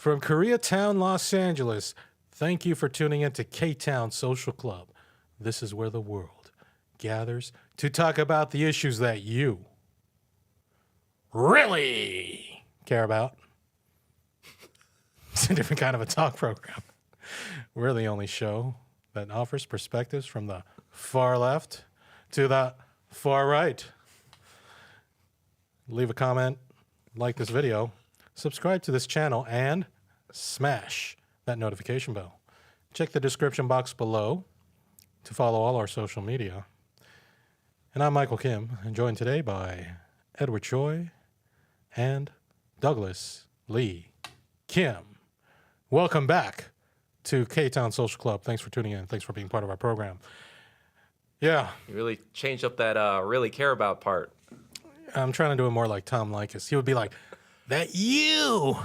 From Koreatown, Los Angeles, thank you for tuning in to Ktown Social Club. This is where the world gathers to talk about the issues that you really care about. It's a different kind of a talk program. We're the only show that offers perspectives from the far left to the far right. Leave a comment, like this video, subscribe to this channel, and smash that notification bell. Check the description box below to follow all our social media. And I'm Michael Kim, and joined today by Edward Choi and Douglas Lee Kim. Welcome back to Ktown Social Club. Thanks for tuning in. Thanks for being part of our program. Yeah. You really changed up that really care about part. I'm trying to do it more like Tom Leykis. He would be like, that you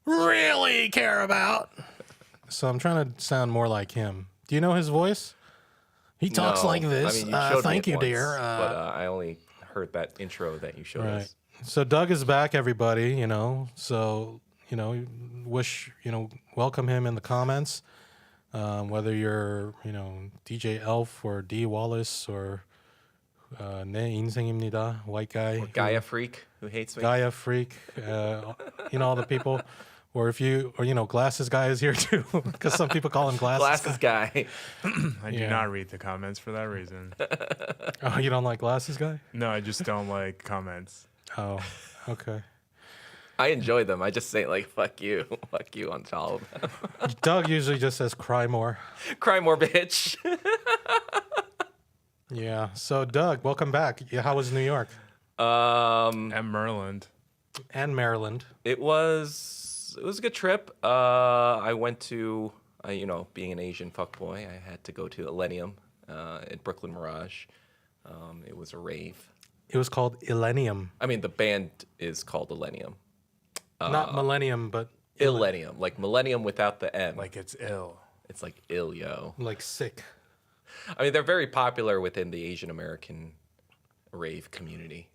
really care about. So I'm trying to sound more like him. Do you know his voice? He talks like this. I mean, you thank you, once, dear. But I only heard that intro that you showed us. So Doug is back, everybody, So, welcome him in the comments. Whether you're, DJ Elf or D Wallace or 내 인생입니다, white guy. Or Gaia Freak, who hates me. Gaia Freak, all the people. Or if you, Glasses Guy is here too, because some people call him Glasses Guy. I do not read the comments for that reason. Oh, you don't like Glasses Guy? No, I just don't like comments. Oh, okay. I enjoy them. I just say, fuck you on all of them. Doug usually just says, cry more. Cry more, bitch. Yeah. So, Doug, welcome back. How was New York? And Maryland. And Maryland. It was a good trip. I went to, being an Asian fuckboy, I had to go to Millennium at Brooklyn Mirage. It was a rave. It was called Illenium. I mean, the band is called Millennium. Not Millennium, but... Illenium. Like Millennium without the M. Like it's ill. It's like ill, yo. Like sick. I mean, they're very popular within the Asian American rave community.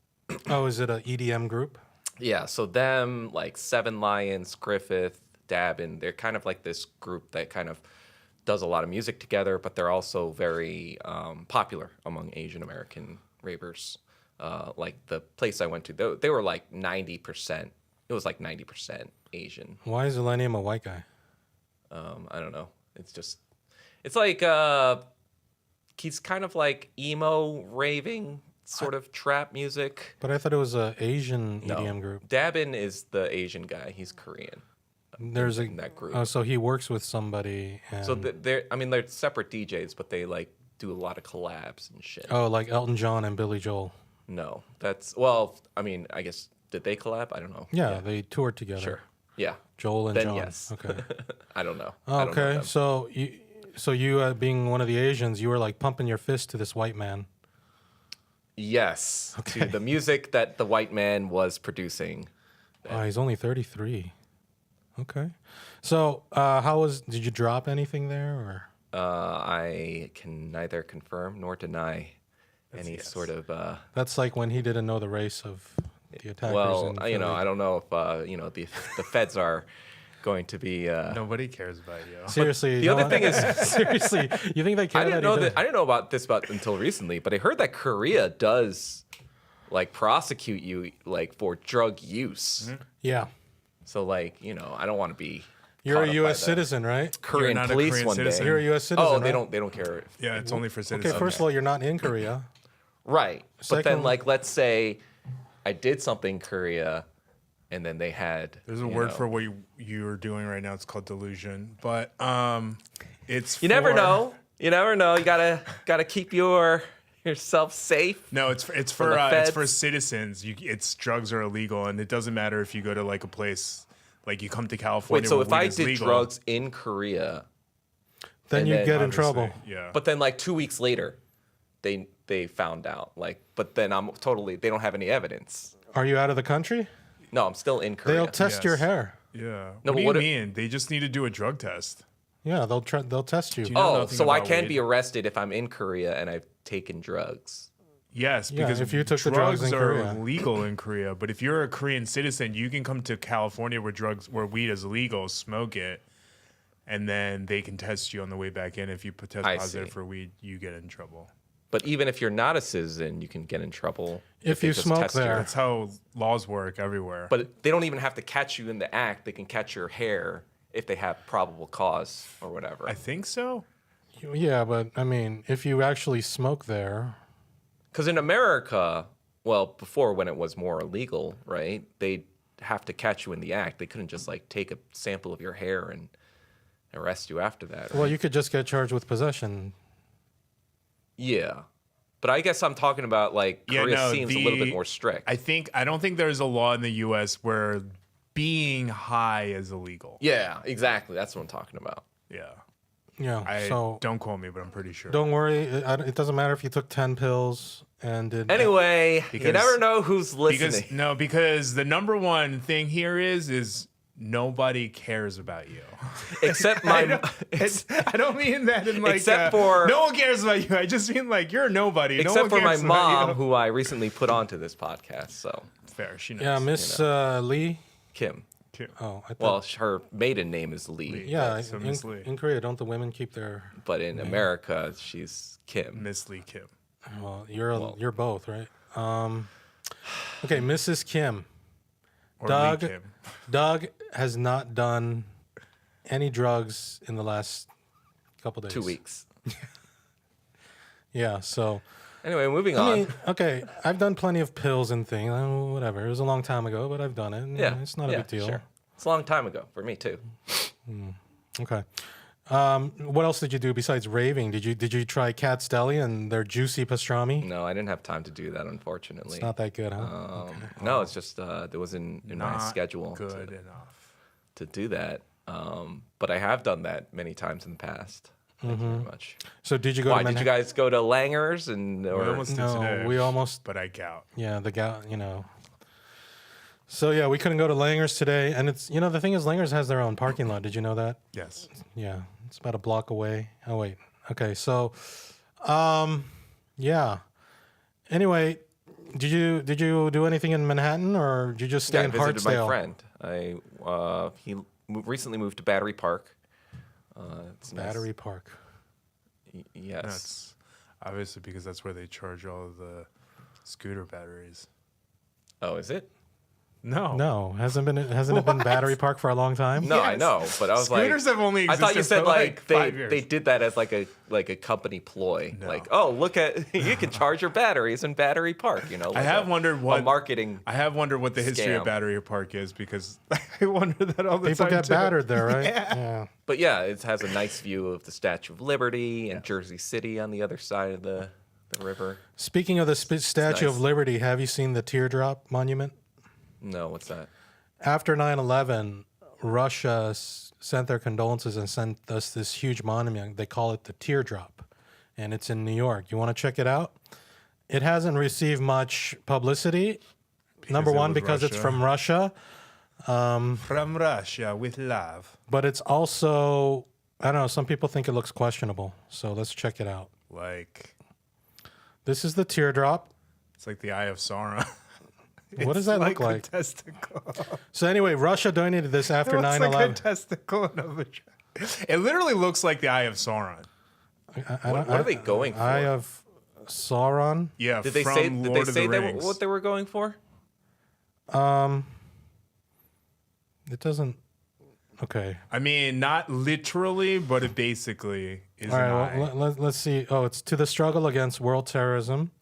Oh, is it an EDM group? Yeah, so them, like Seven Lions, Griffith, Dabin, they're kind of like this group that kind of does a lot of music together, but they're also very popular among Asian American ravers. Like the place I went to, they were like 90%. It was like 90% Asian. Why is Illenium a white guy? I don't know. It's like he's kind of like emo raving sort of trap music. But I thought it was an Asian EDM group. Dabin is the Asian guy. He's Korean. There's in that group. Oh, so he works with somebody. And... So they're separate DJs, but they like do a lot of collabs and shit. Oh, like Elton John and Billy Joel. No, I guess, did they collab? I don't know. Yeah, they toured together. Sure. Yeah. Joel and then John. Yes. Okay. I don't know. Okay, so you being one of the Asians, you were like pumping your fist to this white man. Yes. Okay. To the music that the white man was producing. Oh, he's only 33. Okay. So, did you drop anything there or? I can neither confirm nor deny sort of. That's like when he didn't know the race of the attackers. Well, I don't know if the feds are going to be. Nobody cares about you. Seriously, the other thing is seriously, you think they care? I didn't know about this until recently, but I heard that Korea does like prosecute you like for drug use. Mm-hmm. Yeah. So I don't want to be. You're a U.S. citizen, right? Korean You're not a police Korean one citizen. day. You're a U.S. citizen. Oh, they right? don't care. Yeah, it's only for citizens. Okay, first of all, you're not in Korea. Right. But Second- then let's say I did something in Korea and then they had There's a word for what you're doing right now. It's called delusion. But it's You never know. You never know. You gotta keep yourself safe. No, it's for citizens. It's drugs are illegal, and it doesn't matter if you go to like a place like you come to California. Wait, so where if I weed is did legal, drugs in Korea, Then And you then get in obviously, trouble. Yeah. but then 2 weeks later, they found out. But then they don't have any evidence. Are you out of the country? No, I'm still in Korea. They'll test your Yes. hair. Yeah. No, what but do you mean? They just need to do a drug test. Yeah, they'll test you. Do you know Oh, nothing so I about can weed? be arrested if I'm in Korea and I've taken drugs. Yes, Yeah, because if you took the drugs in are Korea. legal in Korea. But if you're a Korean citizen, you can come to California where weed is illegal, smoke it, and then they can test you on the way back in. If you test I positive see. for weed, you get in trouble. But even if you're not a citizen, you can get in trouble If they you just smoke test your- there. That's how laws work everywhere. But they don't even have to catch you in the act. They can catch your hair if they have probable cause or whatever. I think so. Yeah, but I mean, if you actually smoke there, Because in America, well, before when it was more illegal, right? They'd have to catch you in the act. They couldn't just like take a sample of your hair and arrest you after that. well, you could just get charged with possession. Yeah. But I guess I'm talking about like Korea seems a little bit more strict. I don't think there's a law in the U.S. where being high is illegal. Yeah, exactly. That's what I'm talking about. Yeah. Yeah. So Don't quote me, but I'm pretty sure. don't worry. It doesn't matter if you took 10 pills and did. Anyway, you Because- never know who's listening. Because the number one thing here is nobody cares about you. Except I my don't mean that in like Except for- no one cares about you. I just mean like you're a nobody. No except one for my cares about mom, you. who I recently put onto this podcast. So Fair, she knows. Yeah, Miss Lee. Kim. Cute. Oh, I thought. Well, her maiden name is Lee, yeah, so in, Miss Lee. in Korea, don't the women keep their? but in America, she's Kim. Miss Lee Kim. Well, you're both, right? Okay, Mrs. Kim. Or Doug. Lee Kim. Doug has not done any drugs in the last couple days. 2 weeks. Yeah, so Anyway, moving I on. mean, okay, I've done plenty of pills and things. Whatever, it was a long time ago, but I've done it. Yeah, It's not a big deal. Sure. It's a long time ago for me too. Okay. What else did you do besides raving? Did you try Cat's Deli and their juicy pastrami? No, I didn't have time to do that, unfortunately. It's not that good, huh? No, it's just there was in my Not schedule good enough. to do that. But I have done that many times in the past. Thank you very much. So did you go Why to did you Manhattan? guys go to Langer's and We or almost did No, today, we almost. but I doubt. Yeah, the gout. So yeah, we couldn't go to Langer's today, and it's the thing is Langer's has their own parking lot. Did you know that? Yes. Yeah, it's about a block away. Oh wait, okay. So, yeah. Anyway, did you do anything in Manhattan, or did you just stay I in visited my Hartsdale? friend. He recently moved to Battery Park. It's nice. Battery Park. Yes. That's obviously because that's where they charge all of the scooter batteries. Oh, is it? No. Hasn't it been Battery Park for a long time? No, I Yes. know, but I was Scooters like, have only I thought you existed said for, like, 5 years. they did that as like a company ploy. No. Like, oh, look at you can charge your batteries in Battery Park. Like I have wondered what marketing. I have wondered what the history of Scam. Battery Park is because I wonder that all the People time. get too. battered there, right? Yeah. But yeah, it has a nice view of the Statue of Liberty and Jersey City on the other side of the river. Speaking of the Statue nice. of Liberty, have you seen the teardrop monument? No, what's that? After 9/11, Russia sent their condolences and sent us this huge monument. They call it the teardrop, and it's in New York. You want to check it out? It hasn't received much publicity. Number it one, was because it's Russia. from Russia, From Russia with love. but it's also, I don't know, some people think it looks questionable. So let's check it out. Like This is the teardrop. it's like the Eye of Sauron. What does that look like? A testicle. So anyway, Russia donated this after It looks 9/11. like a testicle and a vagina. It literally looks like the Eye of Sauron. What are they going for? Eye of Sauron. Yeah, Did they from say? Lord Did they of say the Rings. what they were going for? It doesn't. Okay. I mean, not literally, but it basically is All an right. eye. Well, let's see. Oh, it's to the struggle against world terrorism,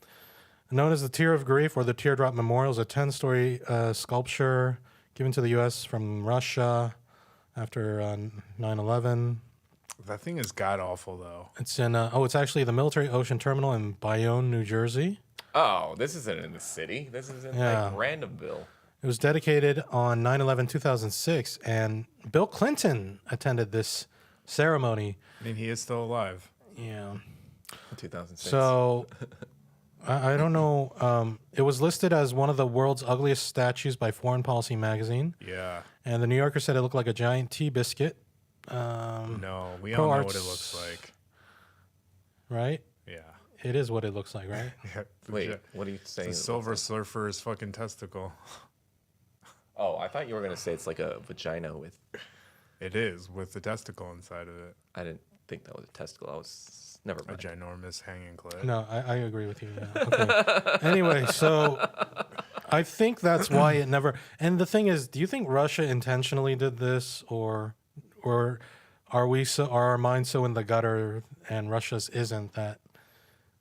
known as the Tear of Grief or the Teardrop Memorial, is a 10-story sculpture given to the U.S. from Russia after 9/11. That thing is god awful, though. It's in. It's actually the Military Ocean Terminal in Bayonne, New Jersey. Oh, this isn't in the city. This is in Yeah. like Randomville. It was dedicated on 9/11/2006, and Bill Clinton attended this ceremony. I mean, he is still alive. Yeah. 2006. So, I don't know. It was listed as one of the world's ugliest statues by Foreign Policy magazine, Yeah. and the New Yorker said it looked like a giant tea biscuit. No, we Pro all know Arts- what it looks like. Right? Yeah. it is what it looks like, right? Yeah, Wait, what are you saying? the Silver Surfer's fucking testicle. Oh, I thought you were gonna say it's like a vagina with. It is with the testicle inside of it. I didn't think that was a testicle. I was never A mind. ginormous hanging clit. No, I agree with you. Yeah. Okay. Anyway, so I think that's why it never. And the thing is, do you think Russia intentionally did this, or are our minds so in the gutter and Russia's isn't that?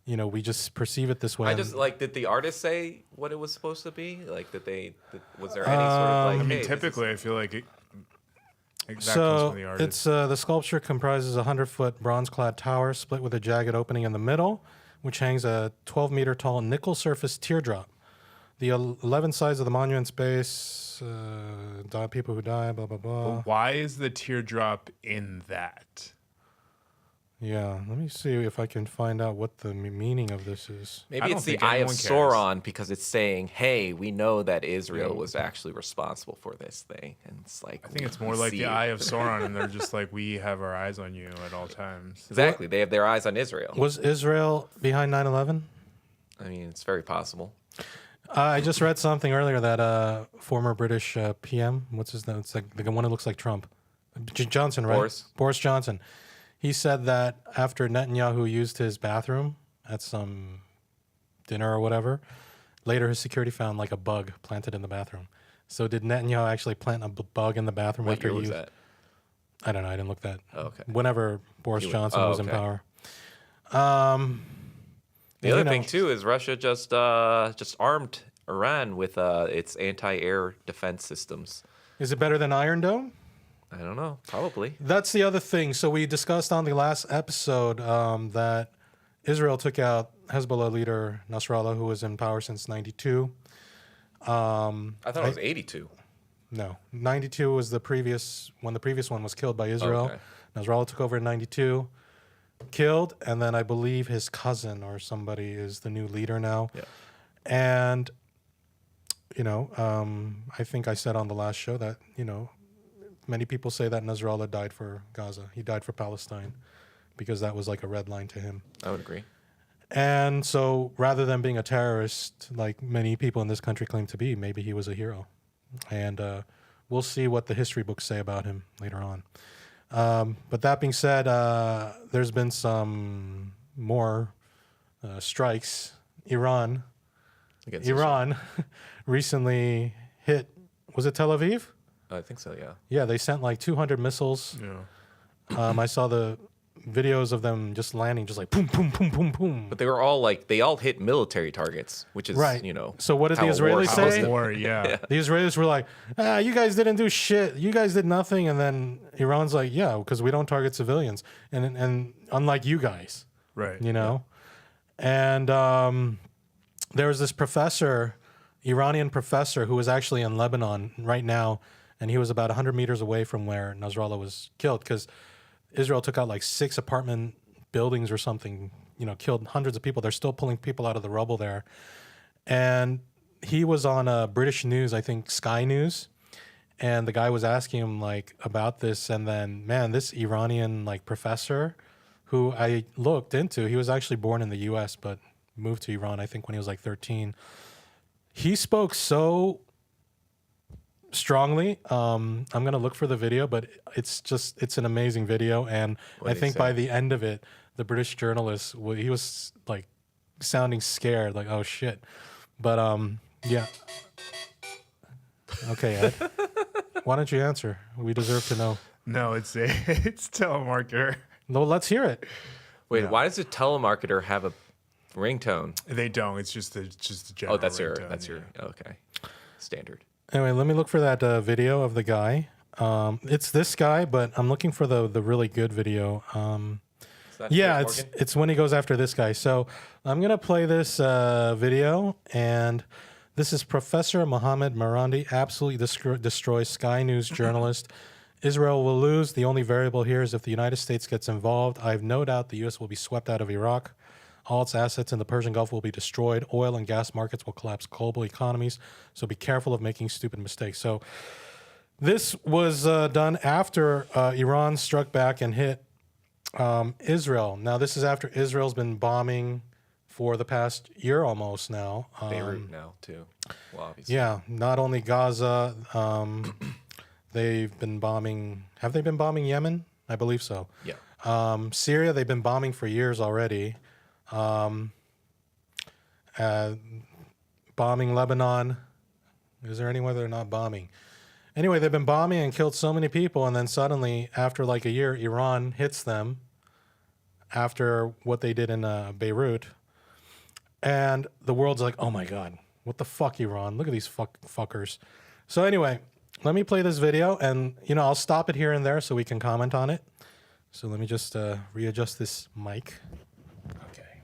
We just perceive it this way. I just like, did the artist say what it was supposed to be? Like, was there any sort of like? I mean, hey, this is- typically, I feel like that comes So from the artist. it's the sculpture comprises a 100-foot bronze-clad tower split with a jagged opening in the middle, which hangs a 12-meter tall nickel-surfaced teardrop. The 11 sides of the monument's base, people who die, blah blah blah. Why is the teardrop in that? Yeah, let me see if I can find out what the meaning of this is. I Maybe don't it's the think Eye of anyone cares. Sauron because it's saying, "Hey, we know that Israel was actually responsible for this thing," and it's like I think it's more we like see the it. Eye of Sauron, and they're just like, we have our eyes on you at all times. Exactly, they have their eyes on Israel. Was Israel behind 9/11? I mean, it's very possible. I just read something earlier that former British PM, what's his name? It's like the one who looks like Trump, Johnson, right? Boris Johnson. He said that after Netanyahu used his bathroom at some dinner or whatever, later his security found like a bug planted in the bathroom. So did Netanyahu actually plant a bug in the bathroom What after year he was used? that? I don't know. I didn't look that. Oh, okay. Whenever Boris He was- Johnson oh, was in okay. power. The other thing too is Russia just armed Iran with its anti-air defense systems. Is it better than Iron Dome? I don't know. Probably. That's the other thing. So we discussed on the last episode that Israel took out Hezbollah leader Nasrallah, who was in power since 92. I thought it was 82. No, 92 was the previous one was killed by Israel. Okay. Nasrallah took over in 92, killed, and then I believe his cousin or somebody is the new leader now. Yeah. And, I think I said on the last show that, many people say that Nasrallah died for Gaza. He died for Palestine because that was like a red line to him. I would agree. And so rather than being a terrorist, like many people in this country claim to be, maybe he was a hero. And we'll see what the history books say about him later on. But that being said, there's been some more strikes. Iran Against Israel. Iran recently hit, was it Tel Aviv? I think so. Yeah. Yeah, they sent like 200 missiles. Yeah. I saw the videos of them just landing, just like boom, boom, boom, boom, boom. But they were all like they all hit military targets, which is Right. how So what did the a war Israelis goes. say? War, yeah. The Israelis were like, you guys didn't do shit. You guys did nothing. And then Iran's like, yeah, because we don't target civilians. And unlike you guys, Right. And there was this professor, Iranian professor, who was actually in Lebanon right now. And he was about 100 meters away from where Nasrallah was killed because Israel took out like 6 apartment buildings or something, killed hundreds of people. They're still pulling people out of the rubble there. And he was on British news, I think Sky News. And the guy was asking him like about this. And then, man, this Iranian like professor who I looked into, he was actually born in the US, but moved to Iran, I think when he was like 13. He spoke so strongly. I'm going to look for the video, but it's an amazing video. And What I did he think say? by the end of it, the British journalist, he was like sounding scared, like, oh shit. But yeah. Okay, Ed. Why don't you answer? We deserve to know. No, it's telemarketer. No, let's hear it. Wait, Yeah. why does a telemarketer have a ringtone? They don't. It's just the general. Oh, that's your ringtone, yeah. okay standard. Anyway, let me look for that video of the guy. It's this guy, but I'm looking for the really good video. Is that Yeah, Piers Morgan? it's when he goes after this guy. So I'm gonna play this video, and this is Professor Mohammed Marandi absolutely destroys Sky News journalist. Israel will lose. The only variable here is if the United States gets involved. I have no doubt the U.S. will be swept out of Iraq. All its assets in the Persian Gulf will be destroyed. Oil and gas markets will collapse global economies. So be careful of making stupid mistakes. So this was done after Iran struck back and hit Israel. Now, this is after Israel's been bombing for the past year almost now. Beirut now too. Well, obviously. Yeah, not only Gaza, they've been bombing. Have they been bombing Yemen? I believe so. Yeah. Syria, they've been bombing for years already. Bombing Lebanon. Is there anywhere they're not bombing? Anyway, they've been bombing and killed so many people, and then suddenly, after like a year, Iran hits them after what they did in Beirut. And the world's like, oh my God, what the fuck, Iran? Look at these fuckers. So anyway, let me play this video, and I'll stop it here and there so we can comment on it. So let me just readjust this mic. Okay.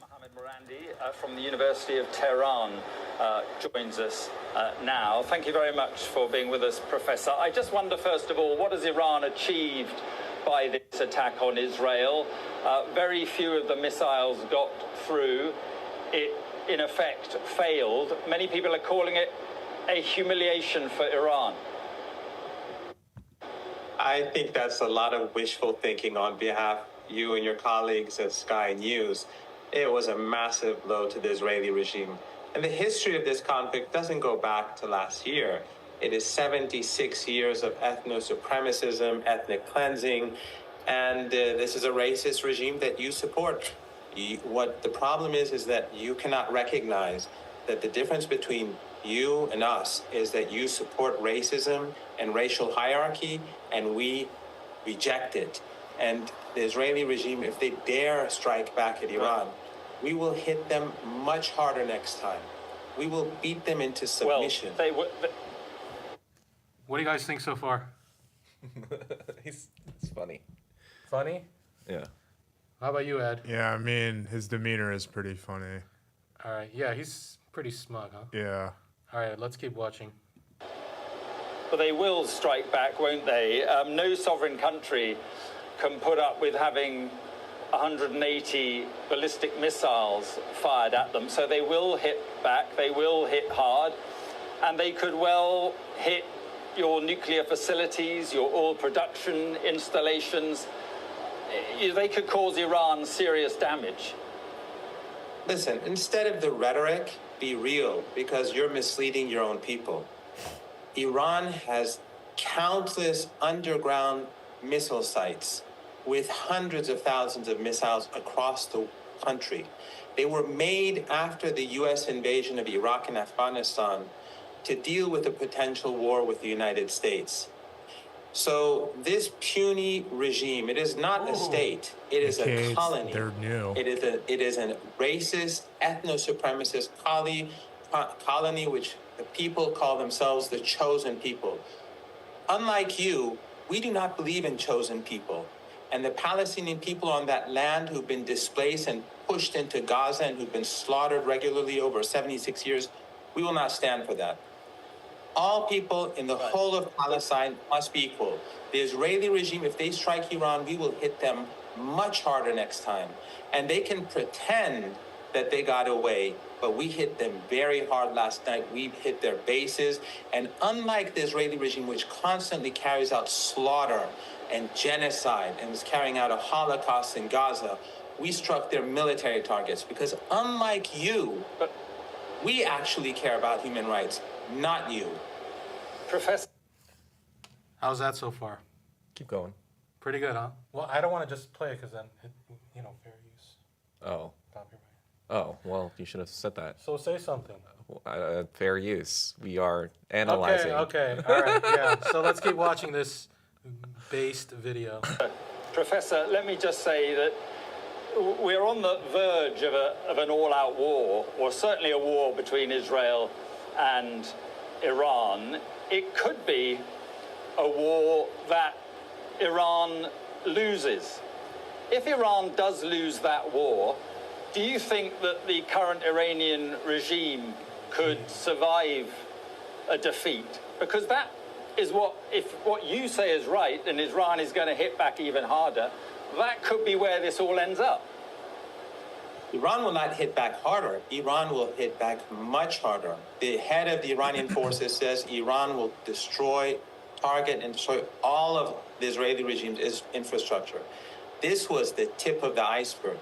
Mohammed Morandi from the University of Tehran joins us now. Thank you very much for being with us, Professor. I just wonder, first of all, what has Iran achieved by this attack on Israel? Very few of the missiles got through. It, in effect, failed. Many people are calling it a humiliation for Iran. I think that's a lot of wishful thinking on behalf of you and your colleagues at Sky News. It was a massive blow to the Israeli regime. And the history of this conflict doesn't go back to last year. It is 76 years of ethno-supremacism, ethnic cleansing, and this is a racist regime that you support. What the problem is that you cannot recognize that the difference between you and us is that you support racism and racial hierarchy, and we reject it. And the Israeli regime, if they dare strike back at Iran, we will hit them much harder next time. We will beat them into submission. Well, What do you guys think so far? It's funny. Funny? Yeah. How about you, Ed? Yeah, I mean, his demeanor is pretty funny. All right. Yeah, he's pretty smug, huh? Yeah. All right, let's keep watching. But they will strike back, won't they? No sovereign country can put up with having 180 ballistic missiles fired at them. So they will hit back, they will hit hard, and they could well hit your nuclear facilities, your oil production installations. They could cause Iran serious damage. Listen, instead of the rhetoric, be real, because you're misleading your own people. Iran has countless underground missile sites with hundreds of thousands of missiles across the country. They were made after the U.S. invasion of Iraq and Afghanistan to deal with a potential war with the United States. So this puny regime, it is not a state, it is a colony. They're new. It is a racist, ethno-supremacist colony which the people call themselves the chosen people. Unlike you, we do not believe in chosen people. And the Palestinian people on that land who've been displaced and pushed into Gaza and who've been slaughtered regularly over 76 years, we will not stand for that. All people in the whole of Palestine must be equal. The Israeli regime, if they strike Iran, we will hit them much harder next time. And they can pretend that they got away, but we hit them very hard last night. We hit their bases. And unlike the Israeli regime, which constantly carries out slaughter and genocide and is carrying out a Holocaust in Gaza, we struck their military targets because unlike you, we actually care about human rights, not you. Professor. How's that so far? Keep going. Pretty good, huh? Well, I don't want to just play it because then, fair use. Oh. Copyright. Oh, well, you should have said that. So say something. Fair use. We are analyzing. Okay, all right, yeah. So let's keep watching this based video. Professor, let me just say that we're on the verge of an all-out war, or certainly a war between Israel and Iran. It could be a war that Iran loses. If Iran does lose that war, do you think that the current Iranian regime could survive a defeat? Because that is if what you say is right and Iran is going to hit back even harder, that could be where this all ends up. Iran will not hit back harder. Iran will hit back much harder. The head of the Iranian forces says Iran will target and destroy all of the Israeli regime's infrastructure. This was the tip of the iceberg.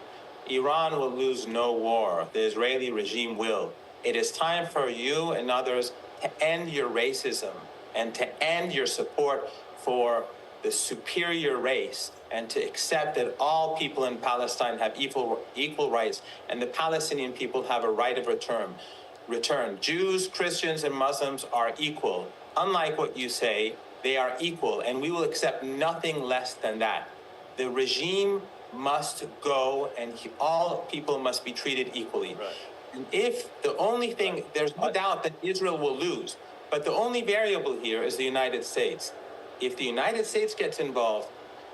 Iran will lose no war. The Israeli regime will. It is time for you and others to end your racism and to end your support for the superior race and to accept that all people in Palestine have equal rights and the Palestinian people have a right of return. Jews, Christians, and Muslims are equal. Unlike what you say, they are equal, and we will accept nothing less than that. The regime must go, and all people must be treated equally. Right. And if the only thing, there's no doubt that Israel will lose, but the only variable here is the United States. If the United States gets involved,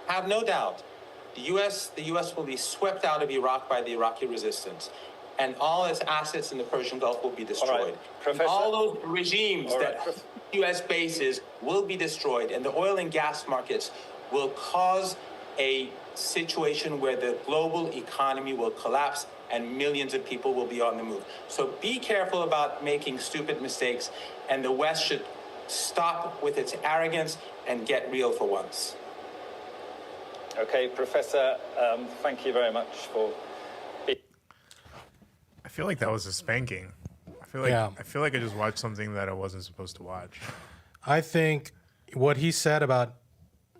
have no doubt, the U.S. will be swept out of Iraq by the Iraqi resistance, and all its assets in the Persian Gulf will be destroyed. Professor- All those regimes All right. that U.S. bases will be destroyed, and the oil and gas markets will cause a situation where the global economy will collapse and millions of people will be on the move. So be careful about making stupid mistakes, and the West should stop with its arrogance and get real for once. Okay, Professor, thank you very much for. I feel like that was a spanking. I feel like I just watched something that I wasn't supposed to watch. I think what he said about,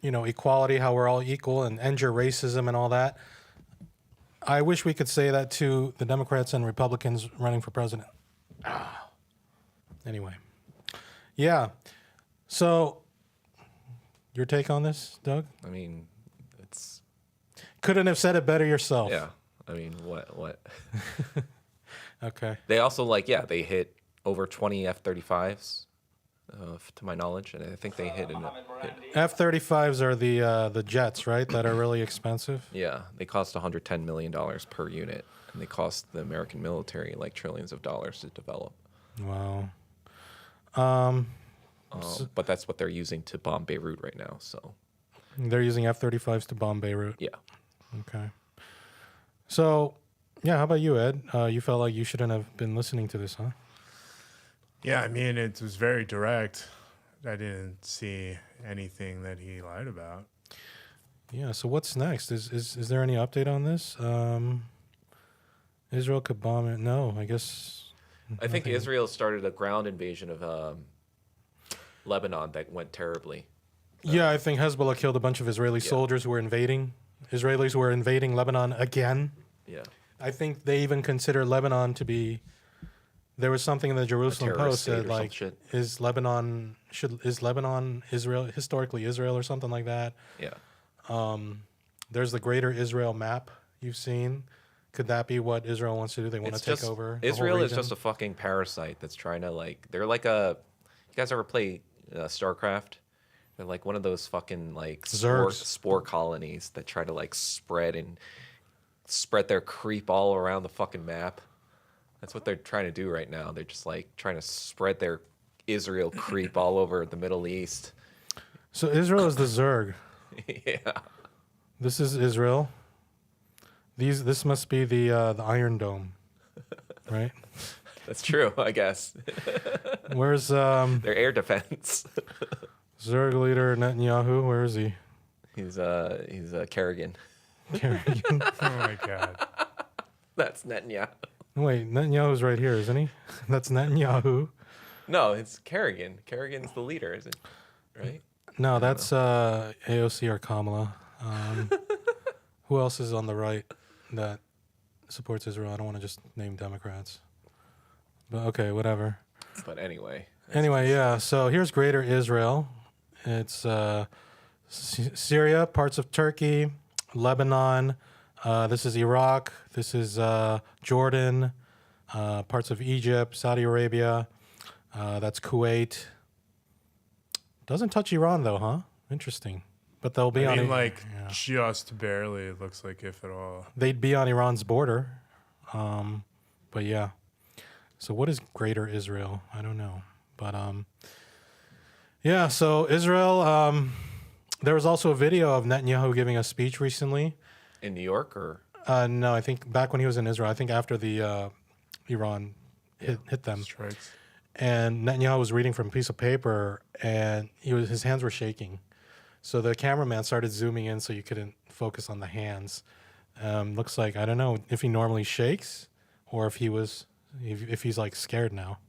equality, how we're all equal and end your racism and all that. I wish we could say that to the Democrats and Republicans running for president. Anyway. Yeah. So your take on this, Doug? I mean, it's Couldn't have said it better yourself. yeah. I mean, what? Okay. They also they hit over 20 F-35s, to my knowledge, and I think they hit F-35s are the jets, right? That are really expensive. Yeah, they cost $110 million per unit, and they cost the American military like trillions of dollars to develop. Wow. But that's what they're using to bomb Beirut right now. So They're using F-35s to bomb Beirut. yeah, Okay. So, yeah, how about you, Ed? You felt like you shouldn't have been listening to this, huh? Yeah, I mean, it was very direct. I didn't see anything that he lied about. Yeah, so what's next? Is there any update on this? Israel could bomb it? No, I guess. I think Israel started a ground invasion of Lebanon that went terribly. Yeah, I think Hezbollah killed a bunch of Israeli soldiers who were invading. Israelis were invading Lebanon again. Yeah, I think they even consider Lebanon to be. There was something in the Jerusalem terrorist Post state that or some like shit. is Lebanon Israel historically Israel or something like that. yeah. There's the Greater Israel map you've seen. Could that be what Israel wants to do? They want to take over. The Israel whole is just a fucking parasite that's trying to they're like a. You guys ever play StarCraft? They're like one of those fucking spore colonies that try to spread their creep all around the fucking map. That's what they're trying to do right now. They're just trying to spread their Israel creep all over the Middle East. So Israel is the Zerg. Yeah. This is Israel. This must be the Iron Dome, right? That's true, I guess. Where's Their air defense. Zerg leader Netanyahu? Where is he? He's Kerrigan. Kerrigan. Oh my God. That's Netanyahu. Wait, Netanyahu's right here, isn't he? That's Netanyahu. No, it's Kerrigan. Kerrigan's the leader, isn't it? Right? No, that's AOC or Kamala. Who else is on the right that supports Israel? I don't want to just name Democrats. But okay, whatever. But anyway. Anyway, yeah. So here's Greater Israel. It's Syria, parts of Turkey, Lebanon. This is Iraq. This is Jordan, parts of Egypt, Saudi Arabia. That's Kuwait. Doesn't touch Iran though, huh? Interesting. But they'll be I on mean, just barely, it looks like, if at all. They'd be on Iran's border. But yeah. So what is Greater Israel? I don't know. But yeah, so Israel, there was also a video of Netanyahu giving a speech recently. In New York or? No, I think back when he was in Israel, I think after the Iran hit them. Strikes. And Netanyahu was reading from a piece of paper, and his hands were shaking. So the cameraman started zooming in so you couldn't focus on the hands. Looks like, I don't know if he normally shakes or if he's like scared now.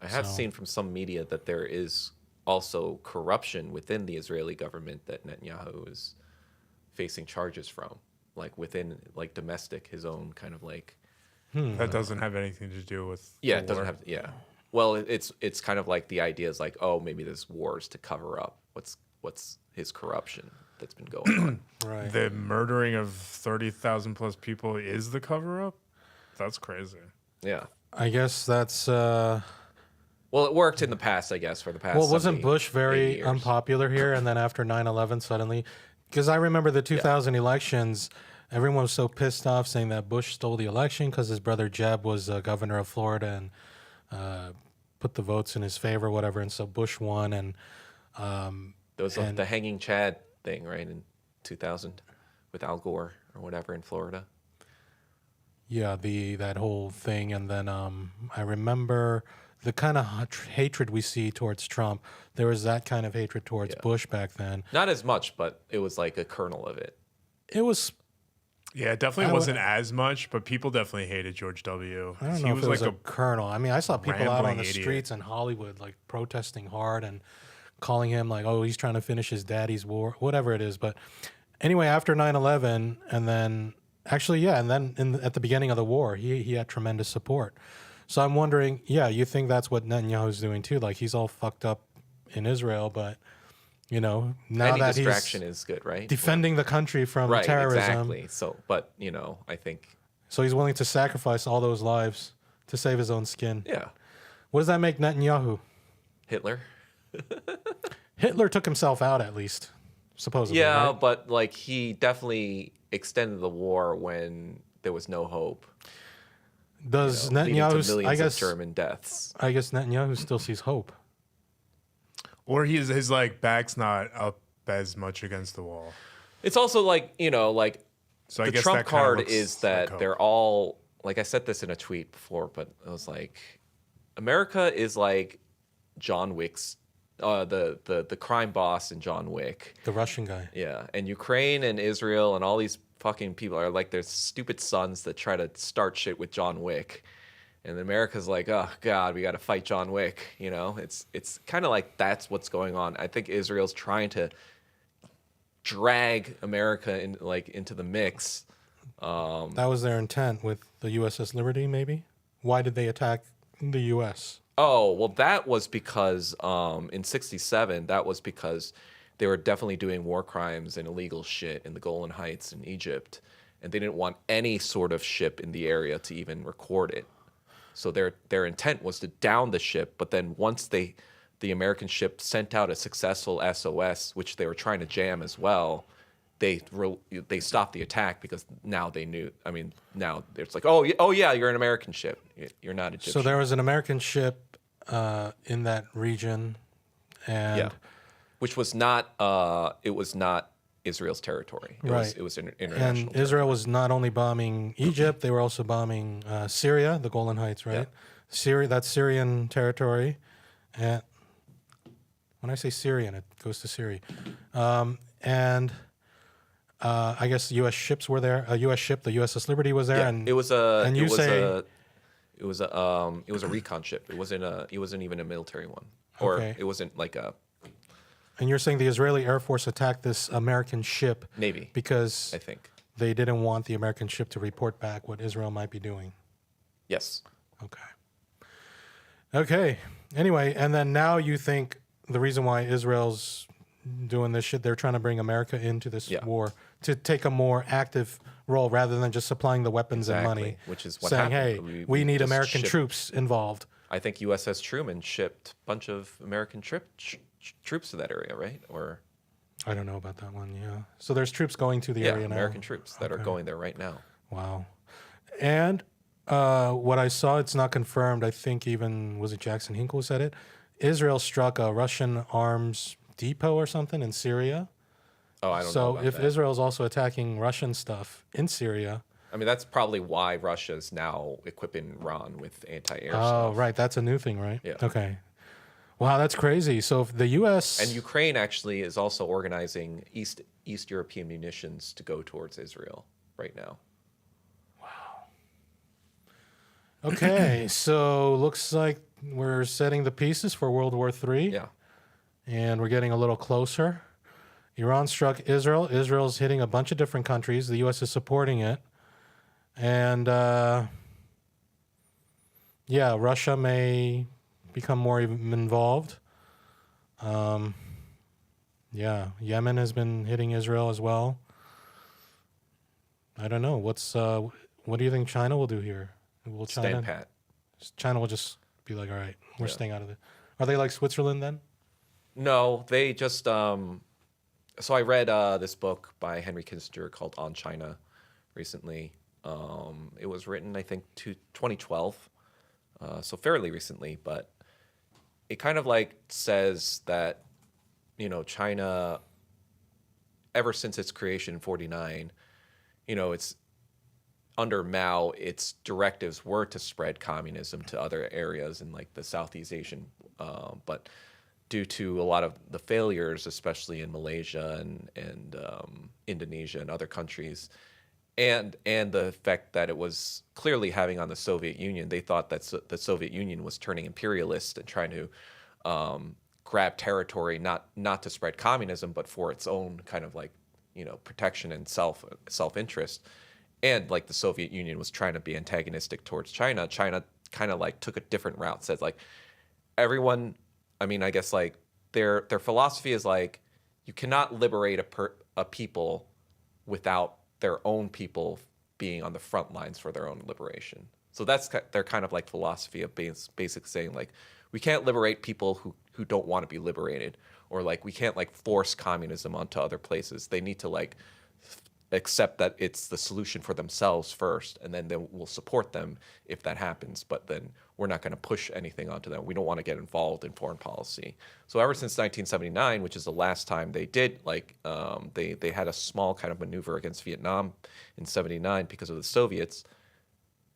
I have So- seen from some media that there is also corruption within the Israeli government that Netanyahu is facing charges from, like within like domestic, his own kind of like. That doesn't have anything to do with. Yeah, the it doesn't war. have. Yeah, well, it's kind of like the idea is like, oh, maybe this war is to cover up what's his corruption that's been going on. Right. The murdering of 30,000 plus people is the cover up. That's crazy. Yeah. I guess that's. Well, it worked in the past, I guess, for the past. Well, wasn't 70, Bush 80 very years. unpopular here? And then after 9/11, suddenly, because I remember the 2000 elections, everyone was so pissed off saying that Bush stole the election because his brother Jeb was governor of Florida and put the votes in his favor, whatever. And so Bush won. And There was the hanging Chad thing, right, in 2000 with Al Gore or whatever in Florida. yeah, that whole thing. And then I remember the kind of hatred we see towards Trump. There was that kind of hatred towards Bush back then. Not as much, but it was like a kernel of it. It was. Yeah, it definitely wasn't as much, but people definitely hated George W. I don't He know if was it was like a colonel. I mean, I saw people out on rambling the idiot. streets in Hollywood, like protesting hard and calling him like, "Oh, he's trying to finish his daddy's war," whatever it is. But anyway, after 9/11, and then actually, yeah, and then at the beginning of the war, he had tremendous support. So I'm wondering, yeah, you think that's what Netanyahu's doing too? Like he's all fucked up in Israel, but you know, now Any that distraction he's is good, right? defending the country from Right, terrorism, exactly. So, but you know, I think, so he's willing to sacrifice all those lives to save his own skin. yeah, What does that make Netanyahu? Hitler. Hitler took himself out, at least, supposedly. Yeah, right? but like he definitely extended the war when there was no hope. Does Leading to Netanyahu? millions of German deaths. I guess Netanyahu still sees hope. Or his like back's not up as much against the wall. It's also like, you know, like So I the guess Trump that kinda card looks is like that hope. they're all like I said this in a tweet before, but it was like America is like John Wick's the crime boss in John Wick. The Russian guy. Yeah, and Ukraine and Israel and all these fucking people are like their stupid sons that try to start shit with John Wick. And America's like, oh God, we got to fight John Wick. You know, it's kind of like that's what's going on. I think Israel's trying to drag America into the mix. That was their intent with the USS Liberty, maybe? Why did they attack the U.S.? Oh, well, that was because in '67, that was because they were definitely doing war crimes and illegal shit in the Golan Heights in Egypt, and they didn't want any sort of ship in the area to even record it. So their intent was to down the ship, but then once the American ship sent out a successful SOS, which they were trying to jam as well, they stopped the attack because now they knew. I mean, now it's like, oh yeah, you're an American ship. You're not Egyptian. So there was an American ship in that region, and Yeah, which was not it was not Israel's territory. It was international. and territory. Israel was not only bombing Egypt, they were also bombing Syria, the Golan Heights, right? Yeah. Syria, that's Syrian territory. And when I say Syrian, it goes to Syria. And I guess U.S. ships were there. A U.S. ship, the USS Liberty, was there. Yeah, and it was a and it you was say- a recon ship. It wasn't even a military one, or Okay. it wasn't like a And you're saying the Israeli Air Force attacked this American ship Navy. because I think they didn't want the American ship to report back what Israel might be doing. yes. Okay. Okay. Anyway, and then now you think the reason why Israel's doing this shit, they're trying to bring America into this Yeah. war to take a more active role rather than just supplying the weapons and money. Exactly, which is what saying, happened. hey, We we need just American shipped- troops involved. I think USS Truman shipped a bunch of American troops to that area, right? Or I don't know about that one, yeah. So there's troops going to the yeah, area now. American troops that are Okay. going there right now. Wow. And what I saw, it's not confirmed. I think even, was it Jackson Hinkle who said it? Israel struck a Russian arms depot or something in Syria. Oh, I don't know So about if that. Israel's also attacking Russian stuff in Syria, I mean, that's probably why Russia's now equipping Iran with anti-air oh, stuff. right, that's a new thing, right? Yeah. Okay. Wow, that's crazy. So if the U.S. And Ukraine actually is also organizing East European munitions to go towards Israel right now. Okay, so looks like we're setting the pieces for World War III. Yeah. And we're getting a little closer. Iran struck Israel. Israel's hitting a bunch of different countries. The U.S. is supporting it. And, yeah, Russia may become more involved. Yeah, Yemen has been hitting Israel as well. I don't know. What do you think China will do here? Will Stand pat. China will just be like, all right, we're Yeah. staying out of it. Are they like Switzerland then? No, they just. So I read this book by Henry Kissinger called On China recently. It was written, I think, 2012, so fairly recently. But it kind of like says that, China, ever since its creation in '49, it's under Mao, its directives were to spread communism to other areas in like the Southeast Asian, but due to a lot of the failures, especially in Malaysia and Indonesia and other countries, and the effect that it was clearly having on the Soviet Union, they thought that the Soviet Union was turning imperialist and trying to grab territory, not to spread communism, but for its own kind of like protection and self-interest. And like the Soviet Union was trying to be antagonistic towards China. China kind of like took a different route. Said like everyone. I mean, I guess like their philosophy is like you cannot liberate a people without their own people being on the front lines for their own liberation. So that's their kind of like philosophy of basic saying like we can't liberate people who don't want to be liberated, or like we can't like force communism onto other places. They need to like accept that it's the solution for themselves first, and then we'll support them if that happens. But then we're not going to push anything onto them. We don't want to get involved in foreign policy. So ever since 1979, which is the last time they did, like they had a small kind of maneuver against Vietnam in '79 because of the Soviets,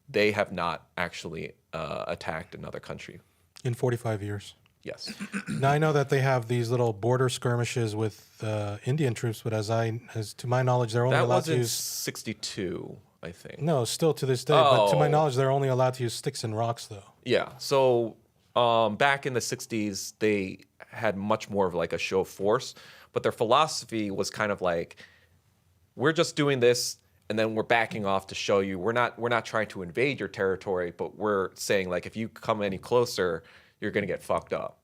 they have not actually attacked another country. In 45 years. Yes. Now I know that they have these little border skirmishes with Indian troops, but as to my knowledge, they're only That allowed was to in use. '62, I think. No, still to this day. But to my Oh. knowledge, they're only allowed to use sticks and rocks, though. Yeah. So back in the '60s, they had much more of like a show of force, but their philosophy was kind of like, we're just doing this, and then we're backing off to show you we're not trying to invade your territory, but we're saying like if you come any closer, you're gonna get fucked up.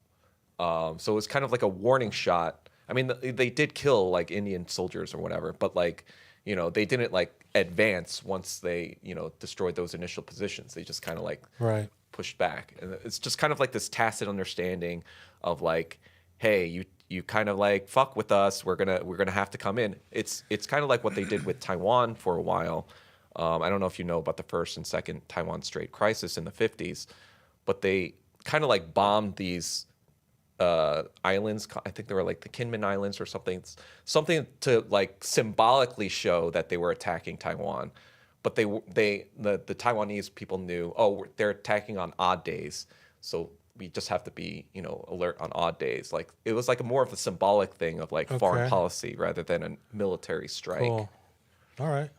So it was kind of like a warning shot. I mean, they did kill like Indian soldiers or whatever, but like they didn't like advance once they destroyed those initial positions. They just kind of like Right. pushed back, and it's just kind of like this tacit understanding of like, hey, you kind of like fuck with us, we're gonna have to come in. It's kind of like what they did with Taiwan for a while. I don't know if you know about the first and second Taiwan Strait crisis in the '50s, but they kind of like bombed these islands. I think they were like the Kinmen Islands or something to like symbolically show that they were attacking Taiwan. But the Taiwanese people knew, they're attacking on odd days, so we just have to be alert on odd days. Like it was like more of a symbolic thing of like foreign Okay. policy rather than a military strike. Cool. All right.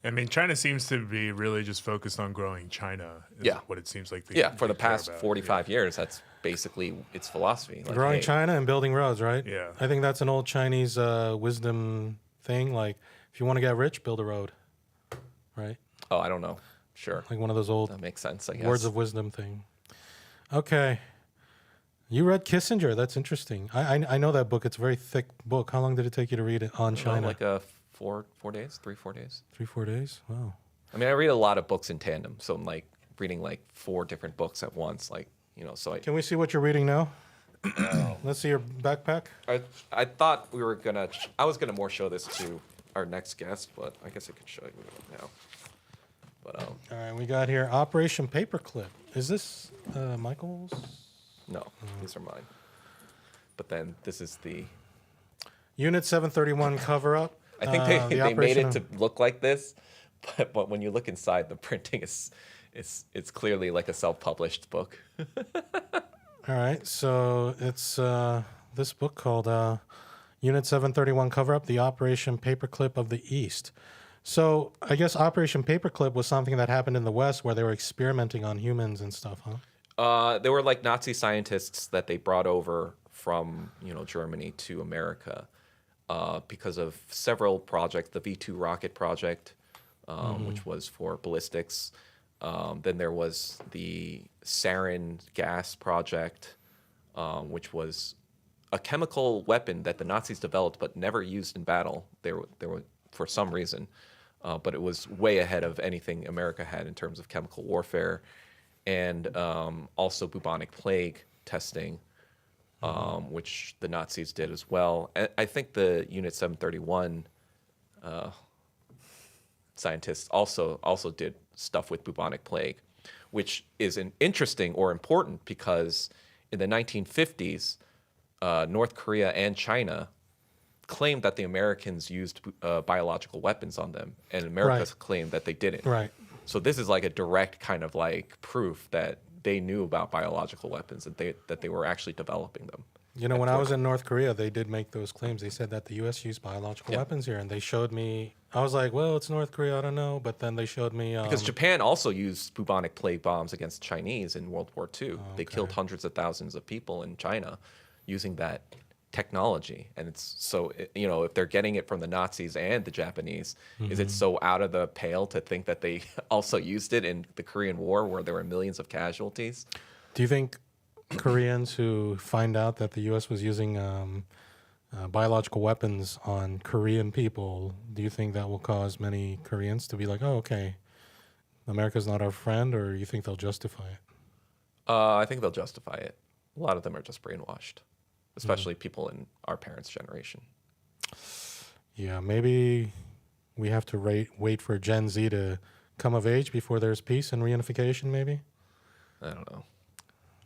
I mean, China seems to be really just focused on growing China. Is Yeah. what it seems like. Yeah, for the they care past about. 45 years, that's basically its philosophy. Like, Growing hey, China and building roads, right? Yeah. I think that's an old Chinese wisdom thing. Like, if you want to get rich, build a road. Right? Oh, I don't know. Sure, Like one of those old that makes sense. I guess. words of wisdom thing. Okay. You read Kissinger. That's interesting. I know that book. It's a very thick book. How long did it take you to read it on China? Like 4 days, 3-4 days. 3-4 days? Wow. I mean, I read a lot of books in tandem, so I'm like reading like 4 different books at once. Like so I Can we see what you're reading now? Let's see your backpack. I thought I was gonna more show this to our next guest, but I guess I could show you now. But All right, we got here Operation Paperclip. Is this Michael's? no, these are mine. But then this is the. Unit 731 cover up. I think they made it to look like this, but when you look inside, the printing it's clearly like a self-published book. All right, so it's this book called Unit 731 Cover Up, the Operation Paperclip of the East. So I guess Operation Paperclip was something that happened in the West where they were experimenting on humans and stuff, huh? They were like Nazi scientists that they brought over from Germany to America because of several projects. The V2 rocket project, which was for ballistics. Then there was the sarin gas project, which was a chemical weapon that the Nazis developed but never used in battle. There were for some reason, but it was way ahead of anything America had in terms of chemical warfare, and also bubonic plague testing, which the Nazis did as well. And I think the Unit 731 scientists also did stuff with bubonic plague, which is interesting or important because in the 1950s, North Korea and China claimed that the Americans used biological weapons on them, and America claimed that they didn't. Right. So this is like a direct kind of like proof that they knew about biological weapons and that they were actually developing them. When I was in North Korea, they did make those claims. They said that the U.S. used biological weapons here, and they showed me. I was like, well, it's North Korea, I don't know. But then they showed me. Because Japan also used bubonic plague bombs against the Chinese in World War II. They killed hundreds of thousands of people in China using that technology. And it's so, if they're getting it from the Nazis and the Japanese, is it so out of the pale to think that they also used it in the Korean War where there were millions of casualties? Do you think Koreans who find out that the U.S. was using biological weapons on Korean people, do you think that will cause many Koreans to be like, oh, okay, America's not our friend, or you think they'll justify it? I think they'll justify it. A lot of them are just brainwashed, especially people in our parents' generation. Yeah, maybe we have to wait for Gen Z to come of age before there's peace and reunification, maybe? I don't know.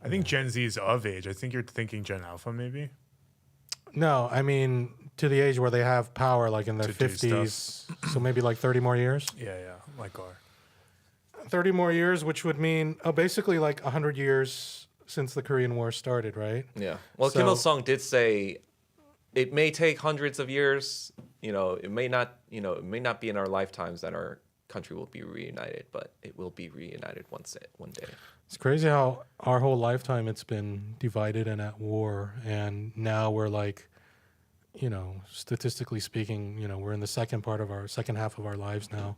I think Gen Z is of age. I think you're thinking Gen Alpha, maybe. No, I mean to the age where they have power, like in their To do 50s. So maybe like 30 more years? Yeah, like our. 30 more years, which would mean basically like 100 years since the Korean War started, right? Yeah. Well, Kim Il-sung did say it may take hundreds of years. It may not be in our lifetimes that our country will be reunited, but it will be reunited one day. It's crazy how our whole lifetime it's been divided and at war, and now we're like, statistically speaking, we're in the second half of our lives now,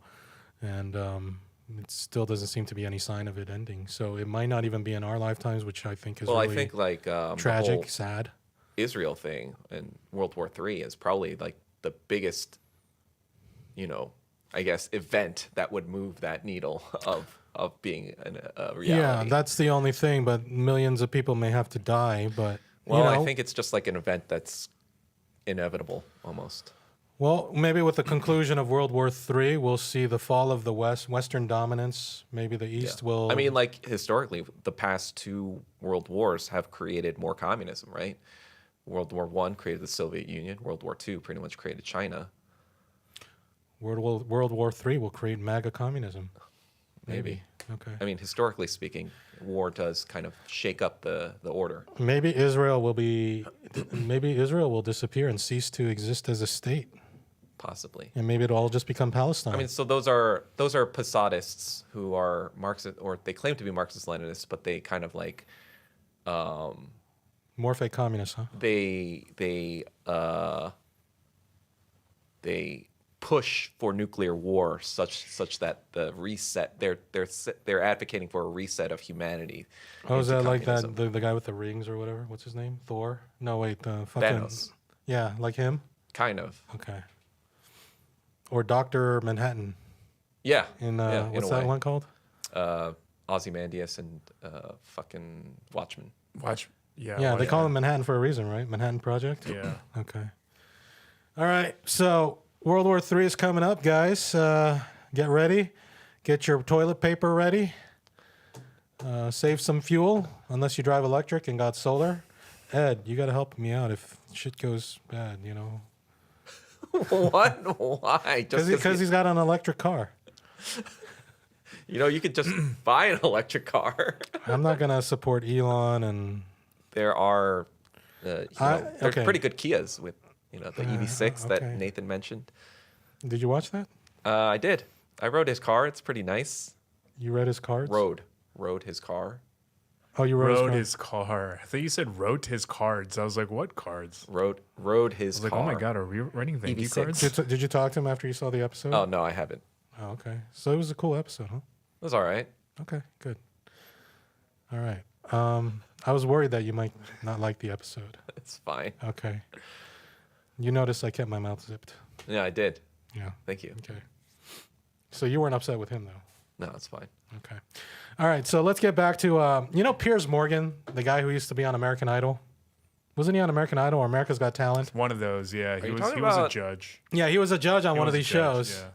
and it still doesn't seem to be any sign of it ending. So it might not even be in our lifetimes, which I think is Well, really I think like tragic, the whole sad. Israel thing in World War III is probably like the biggest, I guess, event that would move that needle of being a reality. Yeah, that's the only thing. But millions of people may have to die. But I think it's just like an event that's inevitable almost. Well, maybe with the conclusion of World War III, we'll see the fall of the Western dominance. Maybe the East will. I mean, like historically, the past two world wars have created more communism, right? World War I created the Soviet Union. World War II pretty much created China. World War III will create MAGA communism. Maybe. Okay. I mean, historically speaking, war does kind of shake up the order. Maybe Israel will disappear and cease to exist as a state. Possibly. And maybe it'll all just become Palestine. I mean, so those are Possadists who are Marxist, or they claim to be Marxist-Leninists, but they kind of like more fake communists, huh? They push for nuclear war such that the reset they're advocating for a reset of humanity. Oh, is that like communism. that the guy with the rings or whatever? What's his name? Thor? No, wait, the fucking Thanos. Yeah, like him? Kind of. Okay. Or Dr. Manhattan. Yeah. In in what's a that way. one called? Ozymandias and fucking Watchmen. Yeah, well, they call him Manhattan for a reason, right? Manhattan Project? Yeah. Okay. All right. So World War III is coming up, guys. Get ready. Get your toilet paper ready. Save some fuel, unless you drive electric and got solar. Ed, you got to help me out if shit goes bad, What? Why? Just Because he's got an electric car. you could just buy an electric car. I'm not going to support Elon and... There are, there's okay. pretty good Kias with, the EV6 that okay. Nathan mentioned. Did you watch that? I did. I rode his car. It's pretty nice. You read his cards? Rode his car. Oh, you wrote Rode his his car. I thought you said wrote his cards. I was like, what cards? Rode his I was like, car. oh my god, are we writing thank you EV6. cards? Did you talk to him after you saw the episode? Oh no, I haven't. Oh, okay. So it was a cool episode, huh? It was all right. Okay, good. All right. I was worried that you might not like the episode. It's fine. Okay. You noticed I kept my mouth zipped. Yeah, I did. Yeah. Thank you. Okay. So you weren't upset with him, though? No, it's fine. Okay. All right. So let's get back to, Piers Morgan, the guy who used to be on American Idol? Wasn't he on American Idol or America's Got Talent? One of those, yeah. He you was talking a about- judge. Yeah, he was a judge on He one of was a these judge, shows. Yeah.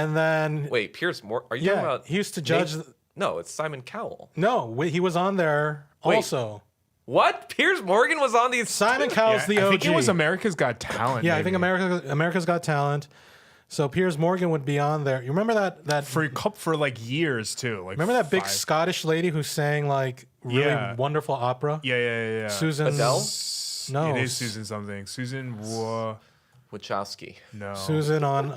And then, Wait, Piers Morgan? Are you talking yeah, about? he used to judge. No, it's Simon Cowell. No, he was on there Wait. also. What? Piers Morgan was on these. Simon Cowell's Yeah, the OG. I think it was America's Got Talent. Yeah, I think maybe. America's Got Talent. So Piers Morgan would be on there. You remember that for like years too. Like remember that big 5. Scottish lady who sang like really Yeah. wonderful opera? Yeah. Susan Adele? No. It is Susan something. Susan Wachowski. no. Susan on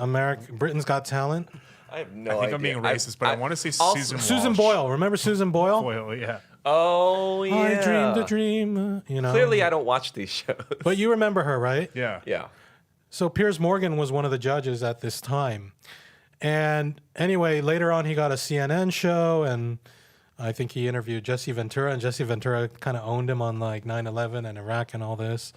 Britain's Got Talent. I have no I think idea. I'm being racist, but I want to say also- Susan Susan Walsh. Boyle. Remember Susan Boyle? Boyle, yeah. Oh yeah. I dreamed a dream, Clearly, I don't watch these shows. But you remember her, right? Yeah. yeah. So Piers Morgan was one of the judges at this time. And anyway, later on he got a CNN show and I think he interviewed Jesse Ventura, and Jesse Ventura kind of owned him on like 9/11 and Iraq and all this.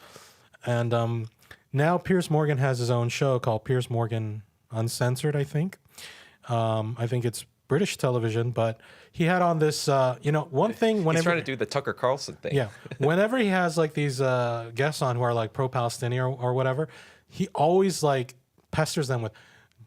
And now Piers Morgan has his own show called Piers Morgan Uncensored, I think. I think it's British television, but he had on this, one thing He's whenever trying to do the Tucker Carlson thing. yeah, whenever he has like these guests on who are like pro-Palestinian or whatever, he always like pesters them with,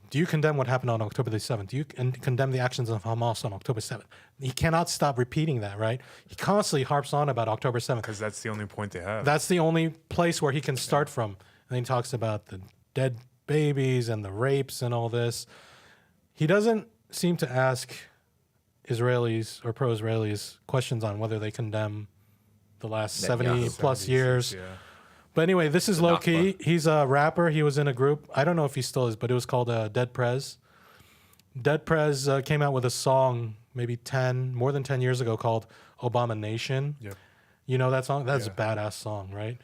do you condemn what happened on October the 7th? Do you condemn the actions of Hamas on October 7th? He cannot stop repeating that, right? He constantly harps on about October 7th. Because that's the only point they have. That's the only place where he can start from. And he talks about the dead babies and the rapes and all this. He doesn't seem to ask Israelis or pro-Israelis questions on whether they condemn the last 70 plus 76, years. Yeah. But anyway, this is The low key. Nakba. He's a rapper. He was in a group. I don't know if he still is, but it was called Dead Prez. Dead Prez came out with a song maybe more than 10 years ago called Obama Nation. Yep. You know that song? That's Yeah. a badass song, right?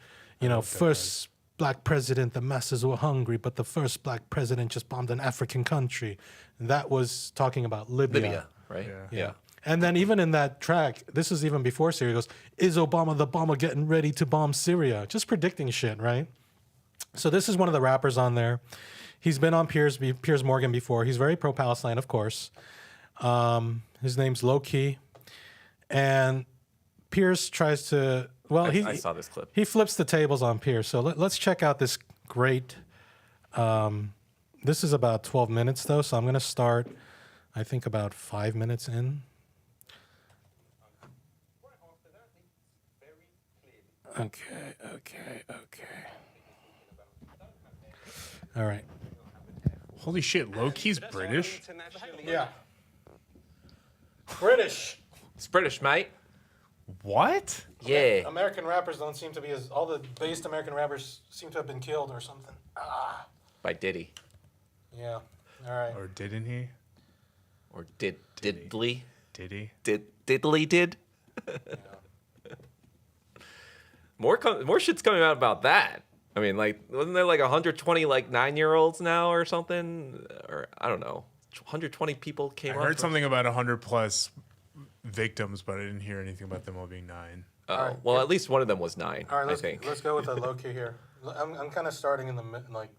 First black president, the masses were hungry, but the first black president just bombed an African country. And that was talking about Libya, right? Yeah. And then even in that track, this is even before Syria, he goes, is Obama the bomber getting ready to bomb Syria? Just predicting shit, right? So this is one of the rappers on there. He's been on Piers Morgan before. He's very pro-Palestine, of course. His name's Low Key. And Piers tries to, I saw this clip. he flips the tables on Piers. So let's check out this great, this is about 12 minutes though. So I'm going to start, I think about 5 minutes in. Okay. All right. Holy shit, low-key's British? Yeah. British. It's British, mate. What? Yeah. American rappers don't seem to be all the based American rappers seem to have been killed or something. By Diddy. Yeah. All right. Or didn't he? Or Diddley. Did he? Diddley did. More shit's coming out about that. I mean, like, wasn't there like 120 like 9-year-olds now or something? Or I don't know. 120 people came I on. heard something about 100 plus victims, but I didn't hear anything about them all being 9. Oh, All right. well, at least one of them was 9. All right. I think. Let's go with the low key here. I'm kind of starting in the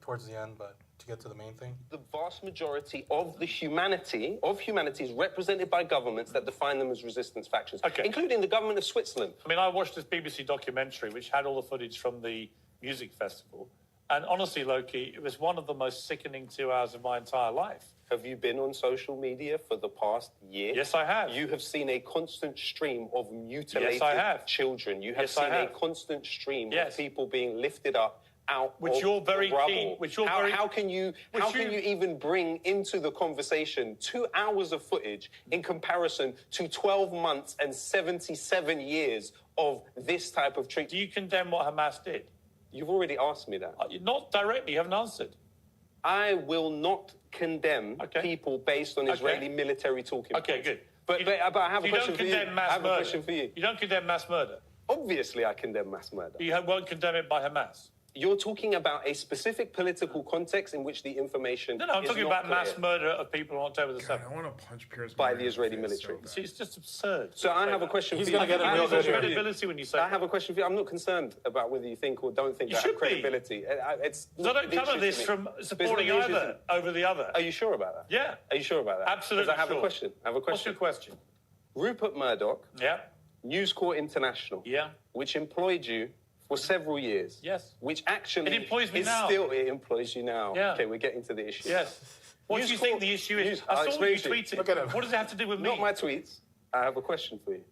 towards the end, but to get to the main thing. The vast majority of the humanity is represented by governments that define them as resistance factions, including the government of Switzerland. I mean, I watched this BBC documentary which had all the footage from the music festival. And honestly, Loki, it was one of the most sickening 2 hours of my entire life. Have you been on social media for the past year? Yes, I have. You have seen a constant stream of mutilated Yes, I have. children. You have Yes, I seen a have. constant stream Yes. of people being lifted up out Which of you're very the rubble. keen- which you're how, very- how can you which how can you- you even bring into the conversation 2 hours of footage in comparison to 12 months and 77 years of this type of treatment? Do you condemn what Hamas did? You've already asked me that. Not directly, you haven't answered. I will not condemn people based on Israeli military talking points. Okay, good. But I have a question for you. I have a question for you. You don't condemn mass murder. Obviously, I condemn mass murder. You won't condemn it by Hamas. You're talking about a specific political context in which the information No, I'm is talking not about clear mass murder of people on October the 7th. I want to punch Piers by Morgan the in Israeli face military. so See, it's just absurd. So I have a question He's for you. gonna get it I have real a good question here. for you. Credibility when you say I have a question for you. I'm not concerned about whether you think or don't think You I have should be. credibility. It's So I not don't the come issue at this to me. from But it's supporting not the issue either over the other. Are you sure about that? Yeah. Are you sure about that? Absolutely Because I have sure. a question. I have a What's your question. question? Rupert Murdoch, Yeah. News Corp International, Yeah. which employed you for several years. Yes. Which actually It employs me is now. still it employs you now. Yeah. Okay, we're getting to the issue. Yes. What News do you Corp- think the issue is? News- I I'll saw what you explain to you. tweeted. Look at him. What does it have to do with me? Not my tweets. I have a question for you.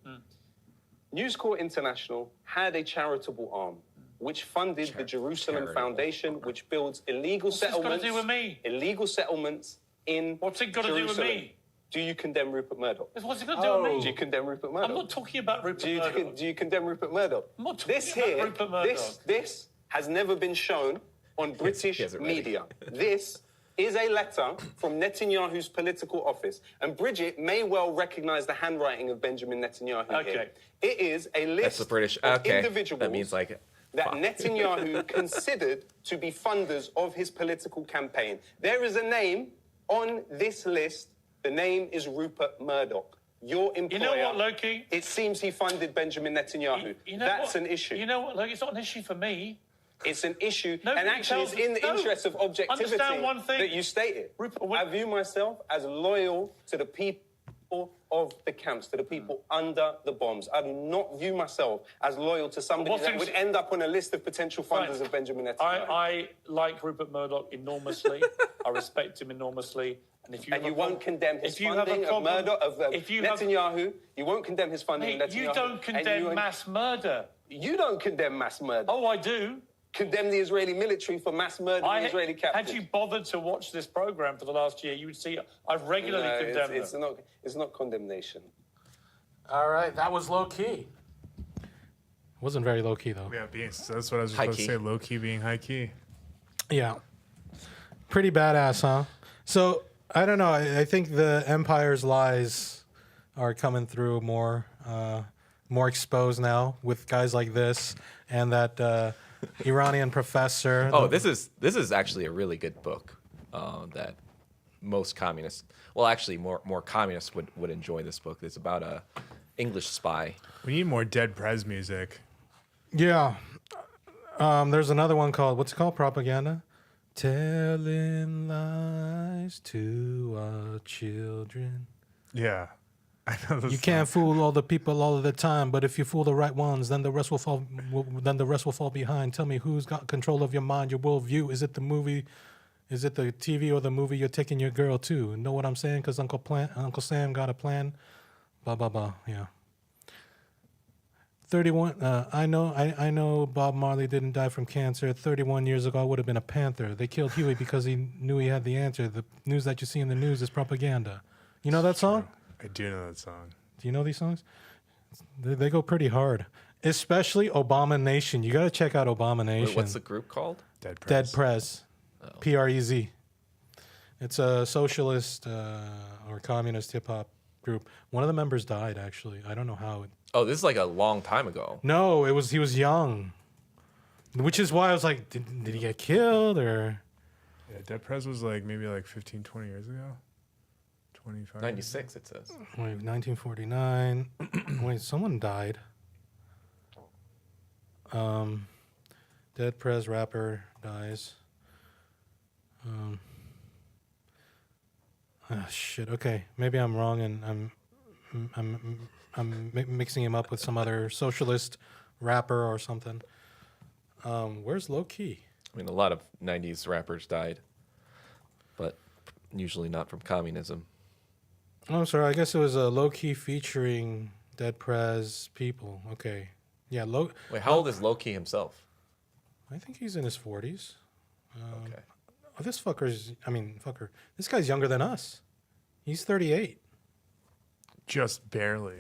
News Corp International had a charitable arm which funded the Jerusalem charitable Foundation, which builds illegal What's this got to settlements. do with me? Illegal settlements in What's it got to do with Jerusalem. me? Do you condemn Rupert Murdoch? What's it got to do with Do you me? condemn Rupert Murdoch? I'm not talking about Rupert do you, Murdoch. do you condemn Rupert Murdoch? I'm not talking this about here, Rupert Murdoch. This has never been shown on British has it ready. media. This is a letter from Netanyahu's political office. And Bridget may well recognize the handwriting of Benjamin Netanyahu here. Okay. It is a list That's the British. of Okay. individuals That means like. that fuck. Netanyahu considered to be funders of his political campaign. There is a name on this list. The name is Rupert Murdoch. Your employer. You know what, Loki? It seems he funded Benjamin Netanyahu. You know That's what? an issue. You know what, Loki? It's not an issue for me. It's an issue, No, and but actually, it's in the no. interest of objectivity Understand one thing. that you stated. Rupert, when- I view myself as loyal to the people of the camps, to the people under the bombs. I do not view myself as loyal to somebody what's that in- would end up on a list of potential funders Right. of Benjamin Netanyahu. I like Rupert Murdoch enormously. I respect him enormously. And if you and have you a won't problem- condemn his if you have a funding of problem- Murdoch, of if you have- Netanyahu. You won't condemn his funding Hey, of Netanyahu. you don't and condemn mass murder. You don't condemn mass murder. Oh, I do. Condemn the Israeli military for mass murdering Israeli captives. Had you bothered to watch this program for the last year, you would see I've regularly No, condemned it's them. it's not condemnation. All right, that was low key. Wasn't very low key though. Yeah, so that's what I was High supposed key. to say. Low key being high key. Yeah. Pretty badass, huh? So, I don't know. I think the Empire's lies are coming through more exposed now with guys like this and that Iranian professor. Oh, this is actually a really good book that most communists, well, actually more communists would enjoy this book. It's about a English spy. We need more Dead Prez music. Yeah. There's another one called, what's it called? Propaganda? Telling lies to our children. Yeah, I know this You can't fool all the people all of the time, but if you fool the right ones, then the rest will fall. Then the rest will fall behind. Tell me, who's got control of your mind, your worldview? Is it the movie? Is it the TV or the movie you're taking your girl to? Know what I'm saying? Because Uncle Sam got a plan. Blah blah blah. Yeah. 31. I know Bob Marley didn't die from cancer. 31 years ago, I would have been a Panther. They killed Huey because he knew he had the answer. The news that you see in the news is propaganda. You know that song? I do know that song. Do you know these songs? They go pretty hard, especially Obama Nation. You got to check out Obama Nation. Wait, what's the group called? Dead Prez. Dead Prez, Prez. It's a socialist or communist hip hop group. One of the members died. Actually, I don't know how. Oh, this is like a long time ago. No, he was young, which is why I was like, did he get killed or? Yeah, Dead Prez was like maybe like 15, 20 years ago. 25. 96, it says. Wait, 1949. Wait, someone died. Dead Prez rapper dies. Shit. Okay, maybe I'm wrong, and I'm mixing him up with some other socialist rapper or something. Where's Low Key? I mean, a lot of 90s rappers died, but usually not from communism. Oh, I'm sorry. I guess it was a Low Key featuring Dead Prez people. Okay. Yeah, Wait, how old is Loki himself? I think he's in his 40s. Okay. Oh, this guy's younger than us. He's 38. Just barely.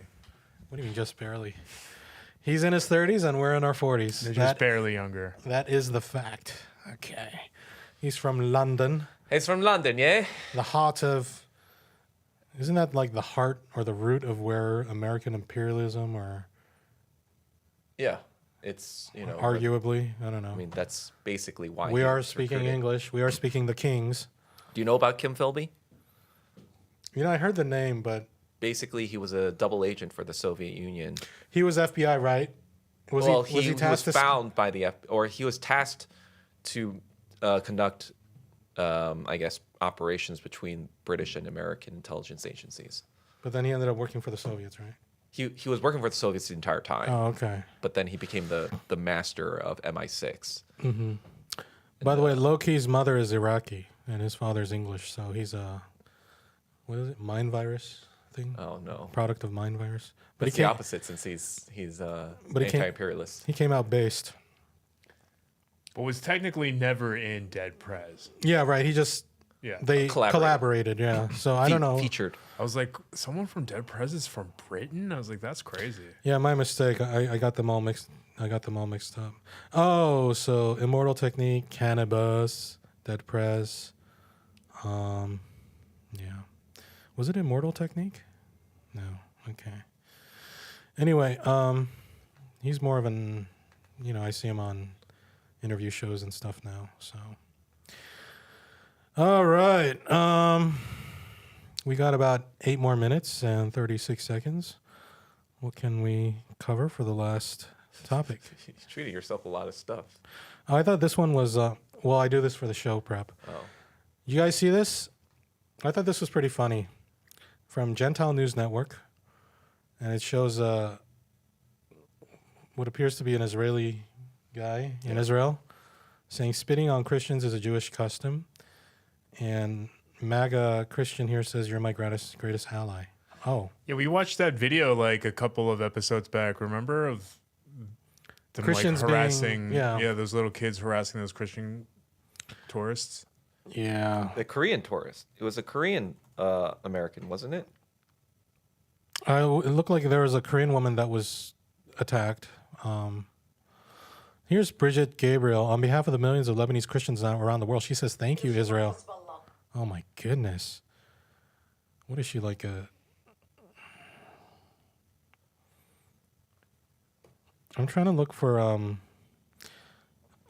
What do you mean, just barely? He's in his 30s and we're in our 40s. They're just barely younger. That is the fact. Okay. He's from London. He's from London, yeah? The heart of... Isn't that like the heart or the root of where American imperialism or... Yeah. It's, you know... Arguably, I don't know. I mean, that's basically why we he are was speaking recruited. English. We are speaking the Kings. Do you know about Kim Philby? You know, I heard the name, but Basically, he was a double agent for the Soviet Union. he was FBI, right? Was Well, he he was tasked to... found by the or he was tasked to conduct, I guess, operations between British and American intelligence agencies. But then he ended up working for the Soviets, right? He was working for the Soviets the entire time. Oh, okay. But then he became the master of MI6. By the way, Loki's mother is Iraqi, and his father's English, so he's a... What is it? Mind virus thing? Oh no, Product of mind virus. but he it's the came- opposite since he's But he came- anti-imperialist. He came out based. But was technically never in Dead Prez. Yeah, right. He just... Yeah. They Collaborated. collaborated, yeah. So I don't know. Featured. I was like, someone from Dead Prez is from Britain? I was like, that's crazy. Yeah, my mistake. I got them all mixed. I got them all mixed up. Oh, so Immortal Technique, Cannabis, Dead Prez. Yeah. Was it Immortal Technique? No. Okay. Anyway, he's more of an, you know, I see him on interview shows and stuff now. So. All right. We got about 8 more minutes and 36 seconds. What can we cover for the last topic? You're treating yourself a lot of stuff. I thought this one was, well, I do this for the show prep. Oh. You guys see this? I thought this was pretty funny. From Gentile News Network. And it shows what appears to be an Israeli guy in Israel saying spitting on Christians is a Jewish custom. And MAGA Christian here says, you're my greatest ally. Oh. Yeah, we watched that video like a couple of episodes back, remember? Of them Christians like being- harassing, yeah. those little kids harassing those Christian tourists. Yeah. The Korean tourist. It was a Korean American, wasn't it? It looked like there was a Korean woman that was attacked. Here's Bridget Gabriel. On behalf of the millions of Lebanese Christians around the world, she says, thank you, Israel. Oh, my goodness. What is she, like a... I'm trying to look for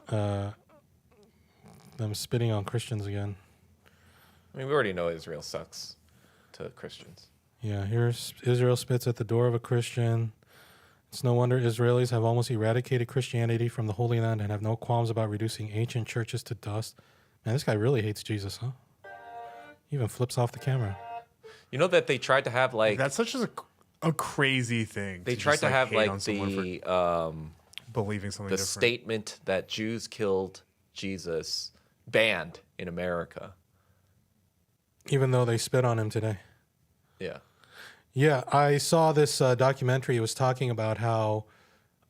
them spitting on Christians again. I mean, we already know Israel sucks to Christians. Yeah, here's Israel spits at the door of a Christian. It's no wonder Israelis have almost eradicated Christianity from the Holy Land and have no qualms about reducing ancient churches to dust. Man, this guy really hates Jesus, huh? He even flips off the camera. You know that they tried to have like That's such a crazy thing. they to tried just, to have hate like on someone the for believing something the different. statement that Jews killed Jesus banned in America. Even though they spit on him today. Yeah. Yeah, I saw this documentary. It was talking about how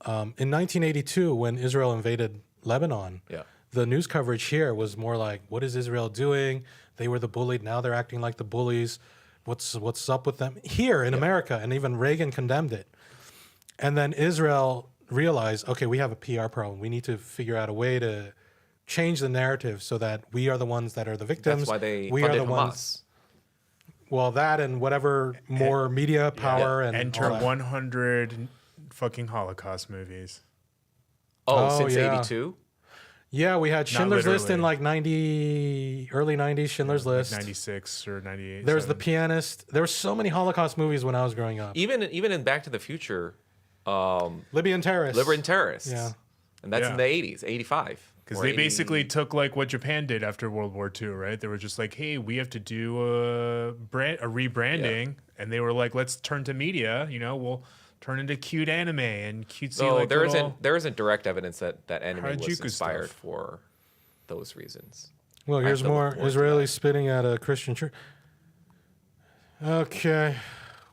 in 1982, when Israel invaded Lebanon, Yeah. the news coverage here was more like, what is Israel doing? They were the bullied. Now they're acting like the bullies. What's up with them? Here in America, and even Reagan condemned it. And then Israel realized, okay, we have a PR problem. We need to figure out a way to change the narrative so that we are the ones that are the victims. That's why they we are funded the Hamas. ones. Well, that and whatever more media power and Enter all that. 100 fucking Holocaust movies. Oh, Oh, since yeah. 82? Yeah, we had Schindler's List in literally. like early 90s, Schindler's List. 96 or 98. There's The 7. Pianist. There were so many Holocaust movies when I was growing up. Even in Back to the Future, Libyan Terrorists. Liberating Terrorists. Yeah. And that's Yeah. in the 80s, 85. Because or they 80 basically took like what Japan did after World War II, right? They were just like, hey, we have to do a rebranding. And they were like, let's turn to media. You know, we'll turn into cute anime and cutesy So like there little... isn't direct evidence that anime was Harajuku inspired stuff. for those reasons. Well, I here's have to more look forward to Israelis that. spitting at a Christian church. Okay.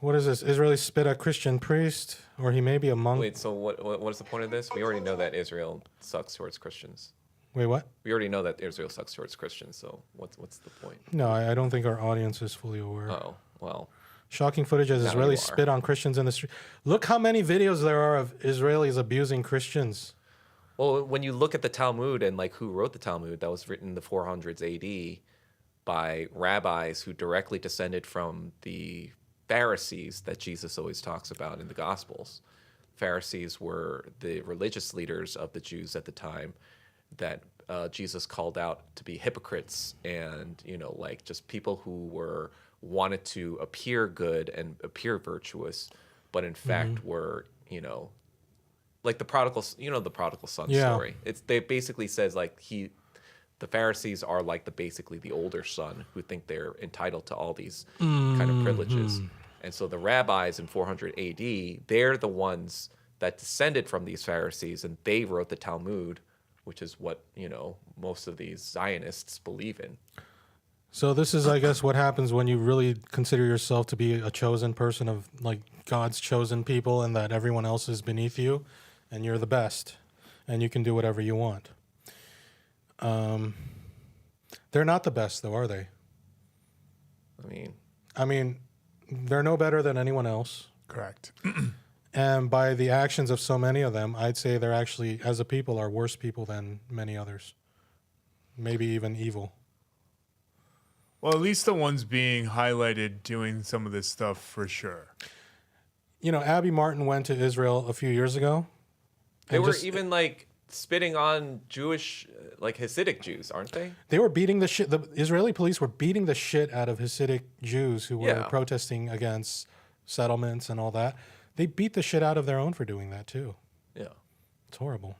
What is this? Israelis spit at Christian priest, or he may be a monk. Wait, so what is the point of this? We already know that Israel sucks towards Christians. Wait, what? We already know that Israel sucks towards Christians. So what's the point? No, I don't think our audience is fully aware. Oh well, Shocking footage as Now you Israelis are. spit on Christians in the street. Look how many videos there are of Israelis abusing Christians. Well, when you look at the Talmud and like who wrote the Talmud, that was written in the 400s AD by rabbis who directly descended from the Pharisees that Jesus always talks about in the Gospels. Pharisees were the religious leaders of the Jews at the time that Jesus called out to be hypocrites and, like just people who wanted to appear good and appear virtuous, but in fact were, like the prodigal son story. They basically says like the Pharisees are like basically the older son who think they're entitled to all these kind of privileges. And so the rabbis in 400 AD, they're the ones that descended from these Pharisees, and they wrote the Talmud, which is what, most of these Zionists believe in. So this is, I guess, what happens when you really consider yourself to be a chosen person of like God's chosen people, and that everyone else is beneath you, and you're the best, and you can do whatever you want. They're not the best, though, are they? I mean, they're no better than anyone else. Correct. And by the actions of so many of them, I'd say they're actually, as a people, are worse people than many others. Maybe even evil. Well, at least the ones being highlighted doing some of this stuff for sure. Abby Martin went to Israel a few years ago. They were even like spitting on Jewish, like Hasidic Jews, aren't they? They were beating the shit. The Israeli police were beating the shit out of Hasidic Jews who were protesting against settlements and all that. They beat the shit out of their own for doing that too. Yeah. It's horrible.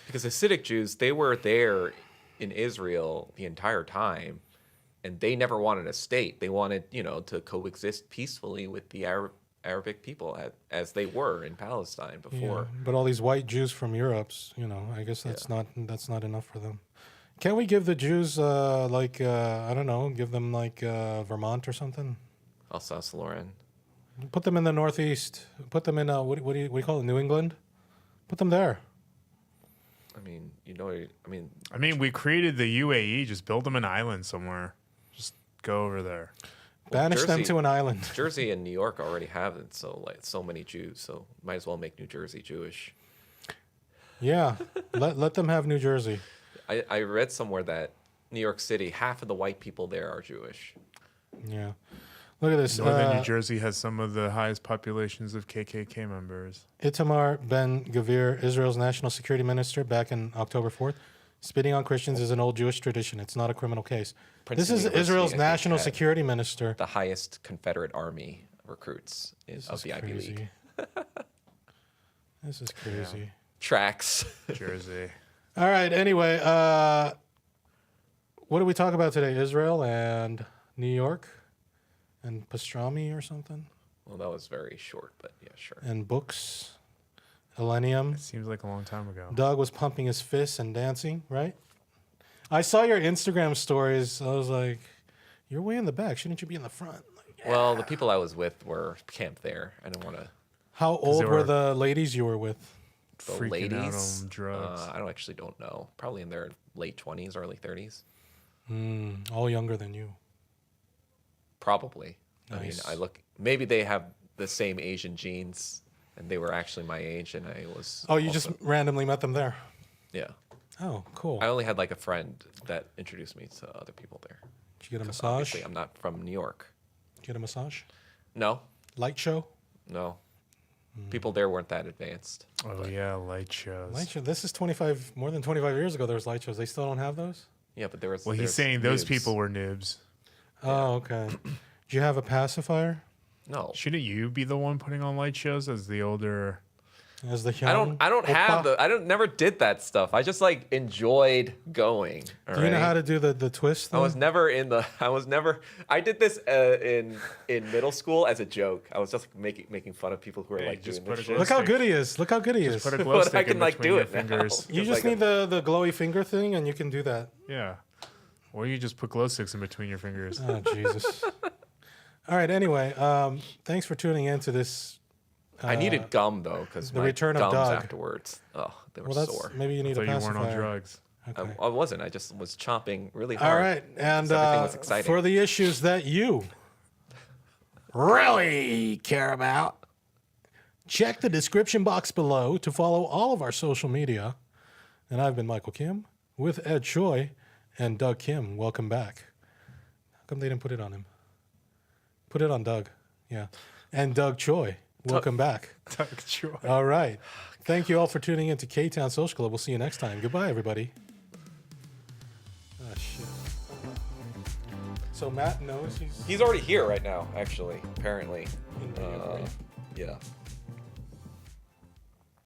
Because Hasidic Jews, they were there in Israel the entire time, and they never wanted a state. They wanted, to coexist peacefully with the Arabic people as they were in Palestine before. Yeah, but all these white Jews from Europe, I guess that's not enough for them. Can't we give the Jews I don't know, give them like Vermont or something? Alsace-Lorraine. Put them in the Northeast. Put them in what do you call it? New England. Put them there. I mean, we created the UAE. Just build them an island somewhere. Just go over there. Banish them to an island. Jersey and New York already have it, so many Jews, so might as well make New Jersey Jewish. Yeah, let them have New Jersey. I read somewhere that New York City, half of the white people there are Jewish. Yeah. Look at this. Northern New Jersey has some of the highest populations of KKK members. Itamar Ben-Gvir, Israel's national security minister, back in October 4th. Spitting on Christians is an old Jewish tradition. It's not a criminal case. Princeton This is University, Israel's I think, national had security minister. The highest Confederate Army recruits of the Ivy League. This is crazy. Yeah. Tracks. Jersey. All right. Anyway, what do we talk about today? Israel and New York and pastrami or something? Well, that was very short, but yeah, sure. And books. Millennium. It seems like a long time ago. Doug was pumping his fists and dancing, right? I saw your Instagram stories. I was like, you're way in the back. Shouldn't you be in the front? Like, yeah. Well, the people I was with were camped there. I don't want to. How old were the ladies you were with? The freaking ladies? out on drugs. I don't know. Probably in their late 20s, early 30s. All younger than you. Probably. Nice. I mean, maybe they have the same Asian genes, and they were actually my age, and I was. Oh, you just randomly met them there? Yeah. Oh, cool. I only had like a friend that introduced me to other people there. Did you get a massage? Obviously, I'm not from New York. Did you get a massage? No. Light show? No. People there weren't that advanced. Oh, yeah, light shows. Light show. This is more than 25 years ago there was light shows. They still don't have those? Yeah, but there was. Well, he's there's saying those noobs. people were noobs. Oh, okay. Do you have a pacifier? No. Shouldn't you be the one putting on light shows as the older? As the I young don't have oppa? the. never did that stuff. I just like enjoyed going. Do you know how to do the twist? I was never in the. I did this in middle school as a joke. I was just making fun of people who were like just doing put this a shit. Look how good he is. Look how good he is. Put a glow But stick I can in like between do your it now. fingers. You just need the glowy finger thing, and you can do that. Yeah. Or you just put glow sticks in between your fingers. Oh, Jesus. All right. Anyway, thanks for tuning in to this. I needed gum though because The my Return of gums Doug. afterwards. Oh, they were Well, that's sore. maybe you need So a you pacifier. weren't on drugs. Okay. I wasn't. I just was chomping really hard. All right, and 'cause everything was exciting. for the issues that you really care about, Check the description box below to follow all of our social media. And I've been Michael Kim with Ed Choi and Doug Kim. Welcome back. How come they didn't put it on him? Put it on Doug. Yeah. And Doug Choi. Welcome back. Doug Choi. All right. Thank you all for tuning in to Ktown Social Club. We'll see you next time. Goodbye, everybody. Oh, shit. So Matt knows He's already here right now, actually, apparently. in Miami. Yeah.